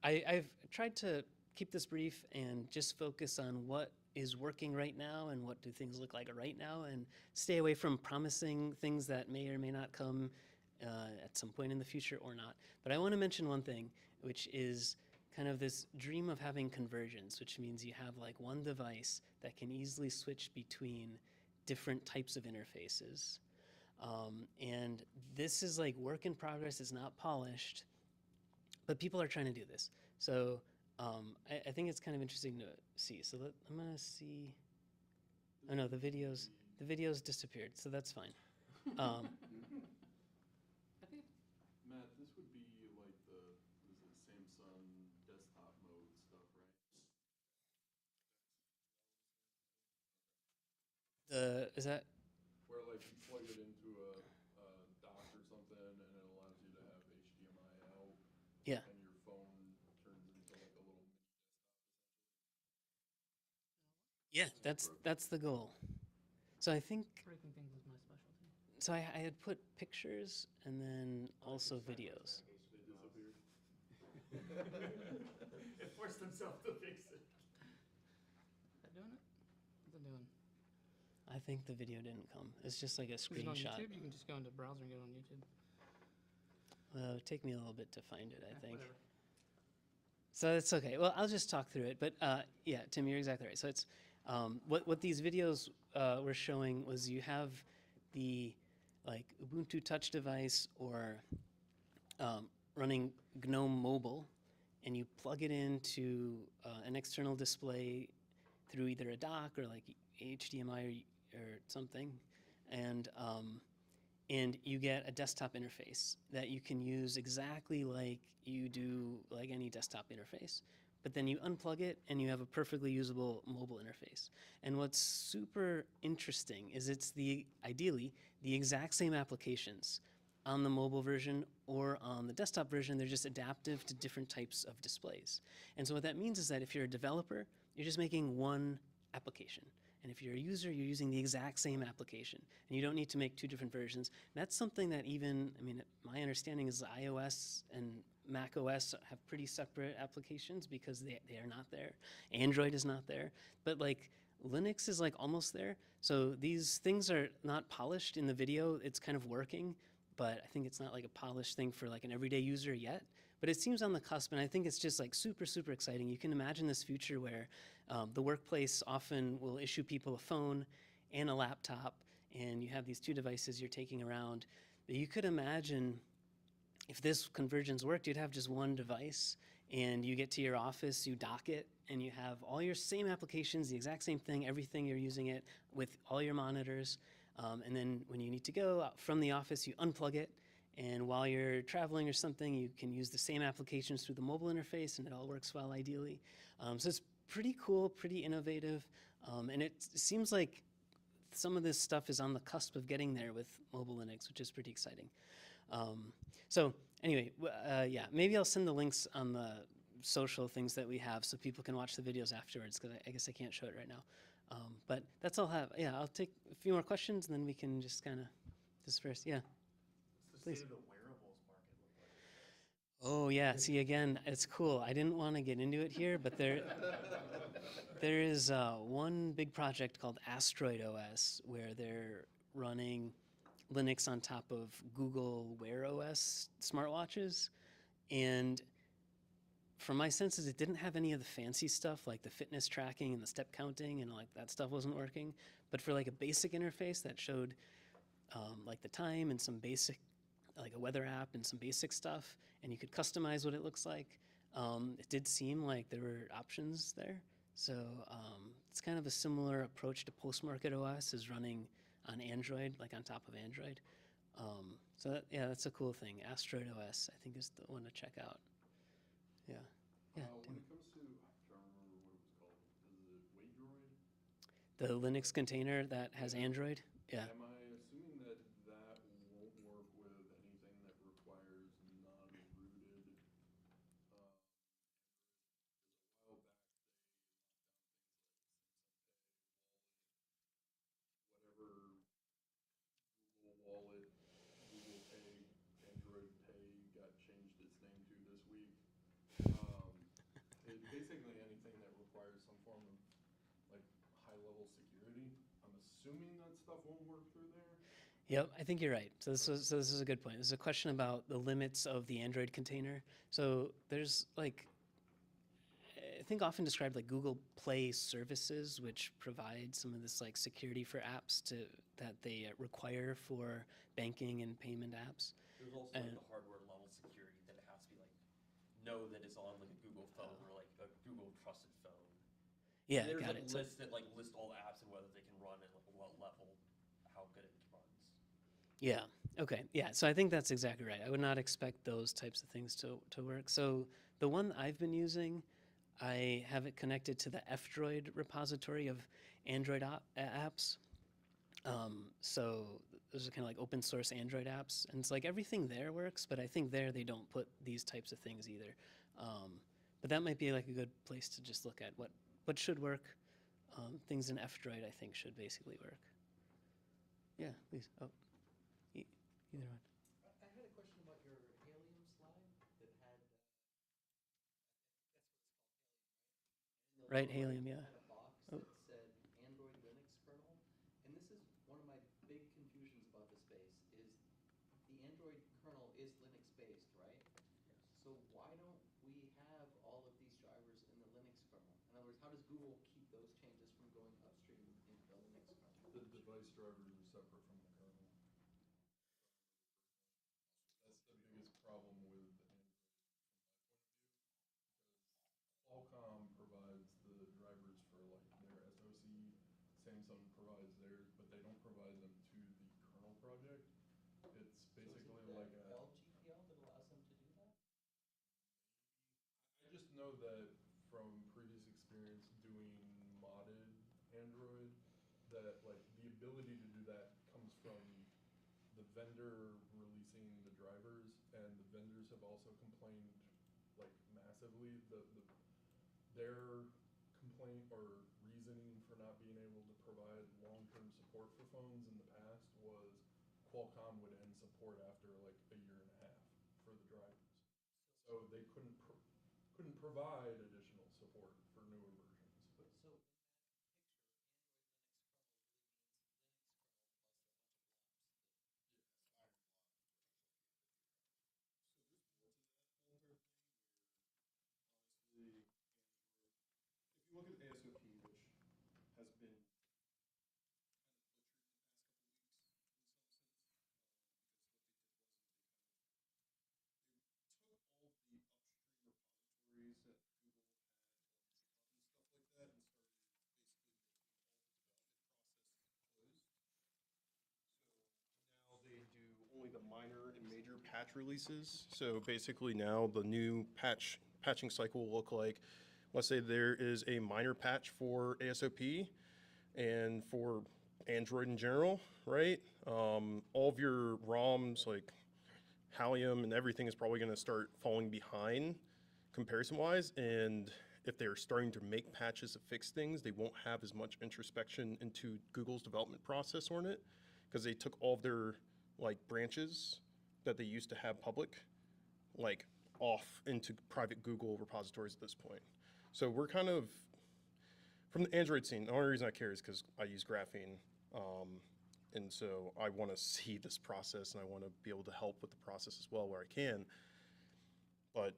I've tried to keep this brief and just focus on what is working right now and what do things look like right now, and stay away from promising things that may or may not come at some point in the future or not. But I want to mention one thing, which is kind of this dream of having convergence, which means you have like one device that can easily switch between different types of interfaces. And this is like work in progress, it's not polished, but people are trying to do this. So I think it's kind of interesting to see. So I'm gonna see, oh no, the videos disappeared, so that's fine. Matt, this would be like the, what is it, Samsung desktop mode stuff, right? Is that, Where like you plug it into a dock or something and it allows you to have HDMI out. yeah. And your phone turns into like a little mini desktop essentially. Yeah, that's the goal. So I think, Breaking things is my specialty. so I had put pictures and then also videos. They disappeared. It forced themselves to fix it. Is that doing it? What's it doing? I think the video didn't come. It's just like a Is it on screenshot. YouTube? You can just go into browser and get it on YouTube. It would take me a little bit to find it, I Eh, think. whatever. So it's okay. Well, I'll just talk through it. But yeah, Tim, you're exactly right. So it's what these videos were showing was you have the like Ubuntu touch device or running GNOME Mobile, and you plug it into an external display through either a dock or like HDMI or something, and you get a desktop interface that you can use exactly like you do like any desktop interface. But then you unplug it and you have a perfectly usable mobile interface. And what's super interesting is it's ideally the exact same applications on the mobile version or on the desktop version. They're just adaptive to different types of displays. And so what that means is that if you're a developer, you're just making one application. And if you're a user, you're using the exact same application. And you don't need to make two different versions. And that's something that my understanding is iOS and Mac OS have pretty separate applications because they are not there. Android is not there. But like Linux is like almost there. So these things are not polished in the video. It's kind of working, but I think it's not like a polished thing for like an everyday user yet. But it seems on the cusp, and I think it's just like super, super exciting. You can imagine this future where the workplace often will issue people a phone and a laptop, and you have these two devices you're taking around. But you could imagine if this convergence worked, you'd have just one device, and you get to your office, you dock it, and you have all your same applications, the exact same thing, everything you're using it with all your monitors. And then when you need to go out from the office, you unplug it. And while you're traveling or something, you can use the same applications through the mobile interface, and it all works well ideally. So it's pretty cool, pretty innovative. And it seems like some of this stuff is on the cusp of getting there with mobile Linux, which is pretty exciting. So anyway, yeah, maybe I'll send the links on the social things that we have so people can watch the videos afterwards, because I guess I can't show it right now. But that's all I have. Yeah, I'll take a few more questions, and then we can just kind of disperse. Yeah. What's the Please. state of the wearables market look like these days? Oh yeah, see again, it's cool. I didn't want to get into it here, but there is one big project called Asteroid OS where they're running Linux on top of Google Wear OS smartwatches, and from my senses, it didn't have any of the fancy stuff like the fitness tracking and the step counting, and like that stuff wasn't working. But for like a basic interface that showed like the time and some basic, like a weather app and some basic stuff, and you could customize what it looks like. It did seem like there were options there. So it's kind of a similar approach to Postmarket OS is running on Android, like on top of Android. So that, yeah, that's a cool thing. Asteroid OS, I think, is the one to check out. Yeah. Yeah. When it comes to, I can't remember what it was called. Is it Waydroid? The Linux container that has Android. Yeah. Am I assuming that that won't work with anything that requires non-rooted? A while back, they locked down things like SimSim Pay, Wally, whatever Google Wallet, Google Pay, Android Pay got changed its name to this week. Basically anything that requires some form of like high-level security. I'm assuming that stuff won't work through there. Yep, I think you're right. So this is a good point. This is a question about the limits of the Android container. So there's like, I think often described like Google Play services, which provide some of this like security for apps that they require for banking and payment apps. There's also like the hardware level security that it has to be like know that it's on like a Google phone or like a Google trusted phone. Yeah, and there's got like it. So- lists that like list all the apps and whether they can run at like what level, how good it runs. Yeah. Okay. Yeah. So I think that's exactly right. I would not expect those types of things to work. So the one I've been using, I have it connected to the F-Droid repository of Android apps. So those are kind of like open source Android apps, and it's like everything there works, but I think there they don't put these types of things either. But that might be like a good place to just look at what should work. Things in F-Droid I think should basically work. Yeah, please. Oh. Either one. I had a question about your Helium slide that had, that's what it's called, Helium, right? Right, Helium, yeah. Had a box Oh. that said Android Linux kernel, and this is one of my big confusions about the space, is the Android kernel is Linux based, right? So why don't we have all of these drivers in the Linux kernel? In other words, how does Google keep those changes from going upstream into the Linux kernel? The device drivers are separate from the kernel. That's the biggest problem with Android from my point of view, Samsung provides theirs, but they don't provide them to the kernel project. It's basically like a. LGPL that allows them to do that? I just know that from previous experience doing modded Android, that like the ability to do that comes from the vendor releasing the drivers, and the vendors have also complained like massively. Their complaint or reasoning for not being able to provide long-term support for phones in the past was Qualcomm would end support after like a year and a half for the drivers. So they couldn't provide additional support for newer versions. But So in that picture, Android Linux kernel really means Linux kernel plus a bunch of blobs, which has fiber blobs, which has a few bits of RAM. So this is, honestly, if you look at ASOP, which has been kind of butchered in the past couple weeks in some sense, because what they did was they took all the upstream repositories that Google had for like GitHub and stuff like that and started basically making all the development process closed. So now they do only the minor and major patch releases. So basically now the new patching cycle will look like, let's say there is a minor patch for ASOP and for Android in general, right? All of your ROMs like Halium and everything is probably going to start falling behind comparison-wise, and if they're starting to make patches to fix things, they won't have as much introspection into Google's development process on it, because they took all of their like branches that they used to have public, like off into private Google repositories at this point. So we're kind of, from the Android scene, the only reason I care is because I use Graphene. And so I want to see this process and I want to be able to help with the process as well where I can. But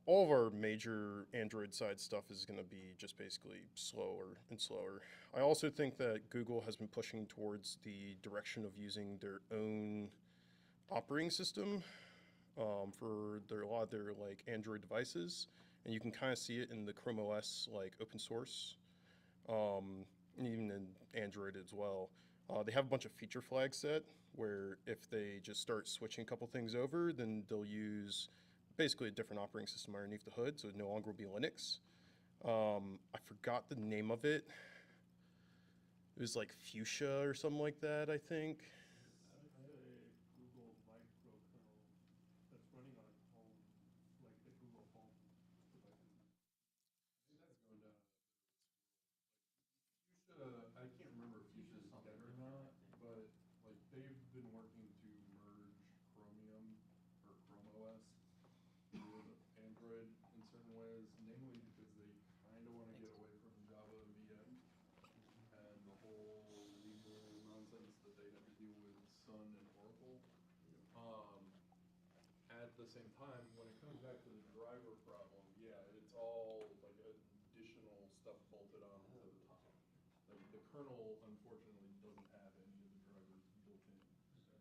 all of our major Android side stuff is going to be just basically slower and slower. I also think that Google has been pushing towards the direction of using their own operating system for a lot of their like Android devices. And you can kind of see it in the Chrome OS like open source, and even in Android as well. They have a bunch of feature flags set where if they just start switching a couple things over, then they'll use basically a different operating system underneath the hood, so it no longer will be Linux. I forgot the name of it. It was like Fuchsia or something like that, I think. I have a Google microkernel that's running on home, like the Google Home devices. I think that's going down a bit of a Fuchsia, I can't remember if Fuchsia's dead or not, but like they've been working to merge Chromium or Chrome OS with Android in certain ways, namely because they kind of want to get away from Java and VM and the whole legal nonsense that they had to deal with Sun and Oracle. At the same time, when it comes back to the driver problem, yeah, it's all like additional stuff bolted on to the top. Like the kernel, unfortunately, doesn't have any of the drivers built in.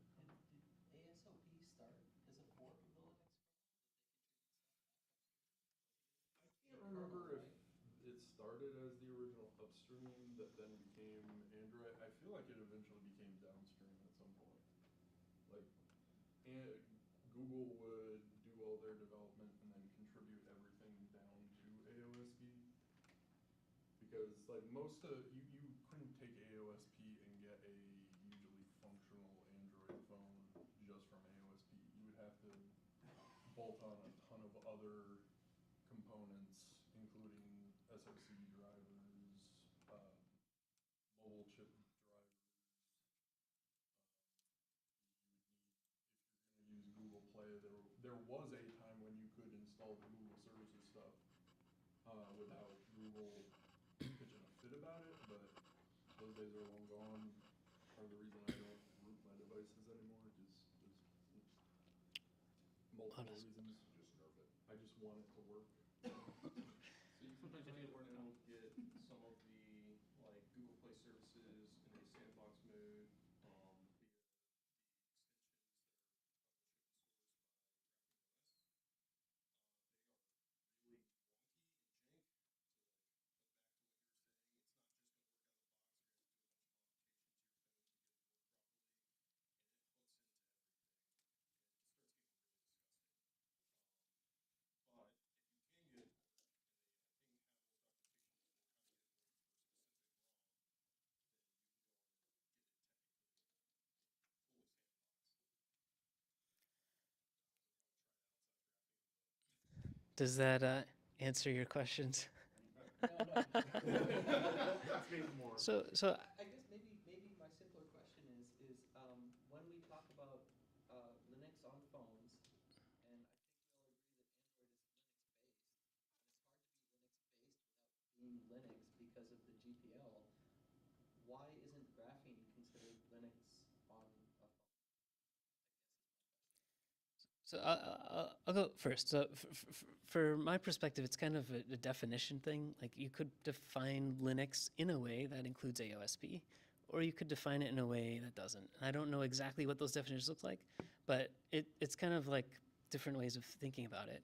Did ASOP start as a fork of the Linux kernel? Did they contribute stuff back upstream? I can't remember if it started as the original upstream that then became Android. I feel like it eventually became downstream at some point. Like, Google would do all their development and then contribute everything down to AOSP. Because like most of, you couldn't take AOSP and get a usually functional Android phone just from AOSP. You would have to bolt on a ton of other components, including SoC drivers, mobile chip drivers. You would need, if you're going to use Google Play, there was a time when you could install the Google services stuff without Google pitching a fit about it, but those days are long gone. Part of the reason I don't root my devices anymore is multiple reasons. Just nerf it. I just want it to work. So you can now get some of the like Google Play services in a sandbox mode via the extensions that are published open source by Graphene OS. They are really wonky and jank. So like, but back to what you were saying, it's not just going to work out of the box. You're going to have to do a Does that answer your questions? So I guess maybe my simpler question is when we talk about Linux on phones, and I think we all agree that Android is Linux based, and it's hard to be Linux based without being Linux because of the GPL. Why isn't graphene considered Linux on a phone? So I'll go first. So for my perspective, it's kind of a definition thing. Like you could define Linux in a way that includes AOSP, or you could define it in a way that doesn't. And I don't know exactly what those definitions look like, but it's kind of like different ways of thinking about it.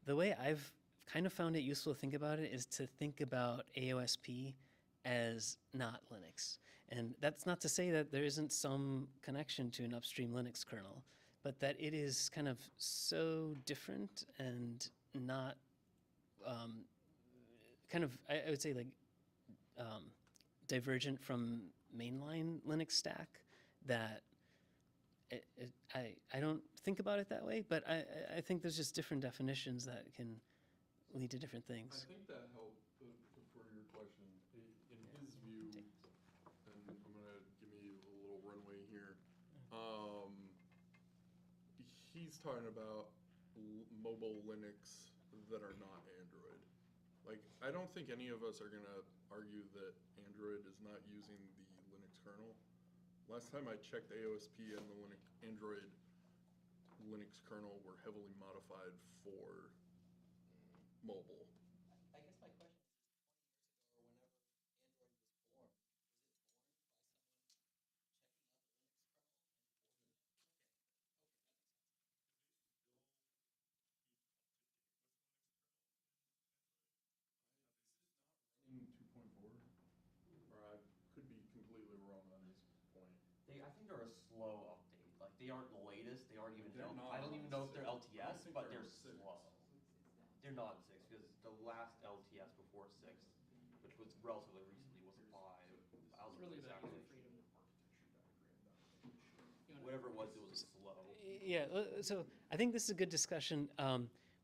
The way I've kind of found it useful to think about it is to think about AOSP as not Linux. And that's not to say that there isn't some connection to an upstream Linux kernel, but that it is kind of so different and not kind of, I would say, like divergent from mainline Linux stack that I don't think about it that way, but I think there's just different definitions that can lead to different I things. think that helped for your question. In his view, and I'm gonna give me a little runway here. He's talking about mobile Linux that are not Android. Like, I don't think any of us are gonna argue that Android is not using the Linux kernel. Last time I checked, AOSP and the Android Linux kernel were heavily modified for mobile. I guess my question is, 20 years ago or whenever Android was born, was it born by someone checking out the Linux kernel? In 2.4, or I could be completely wrong on this point. I think they're a slow update. Like they aren't the latest. They aren't even. They're not I don't even know if they're on 6. I don't LTS, think but they're they're on 6. slow. They're not 6 because the last LTS before 6, which was relatively recently, was 5. I was really exactly. Whatever it was slow. Yeah, so I think this is a good discussion,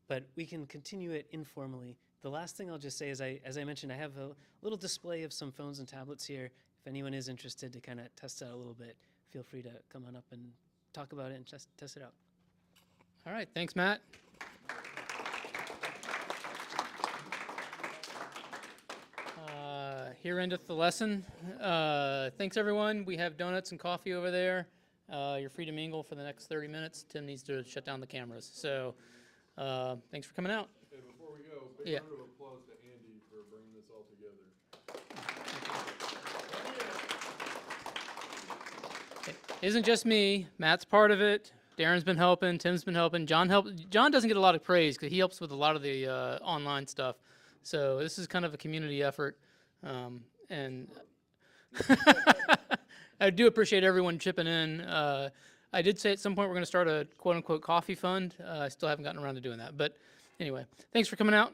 but we can continue it informally. The last thing I'll just say is, as I mentioned, I have a little display of some phones and tablets here. If anyone is interested to kind of test it out a little bit, feel free to come on up and talk about it and test it out. All right, thanks, Matt. Here endeth the lesson. Thanks, everyone. We have donuts and coffee over there. You're free to mingle for the next 30 minutes. Tim needs to shut down the cameras. So thanks for coming out. Hey, before we go, big Yeah. round of applause to Andy for bringing this all together. It isn't just me. Matt's part of it. Darren's been helping. Tim's been helping. John doesn't get a lot of praise because he helps with a lot of the online stuff. So this is kind of a community effort. And I do appreciate everyone chipping in. I did say at some point we're going to start a quote-unquote coffee fund. I still haven't gotten around to doing that. But anyway, thanks for coming out.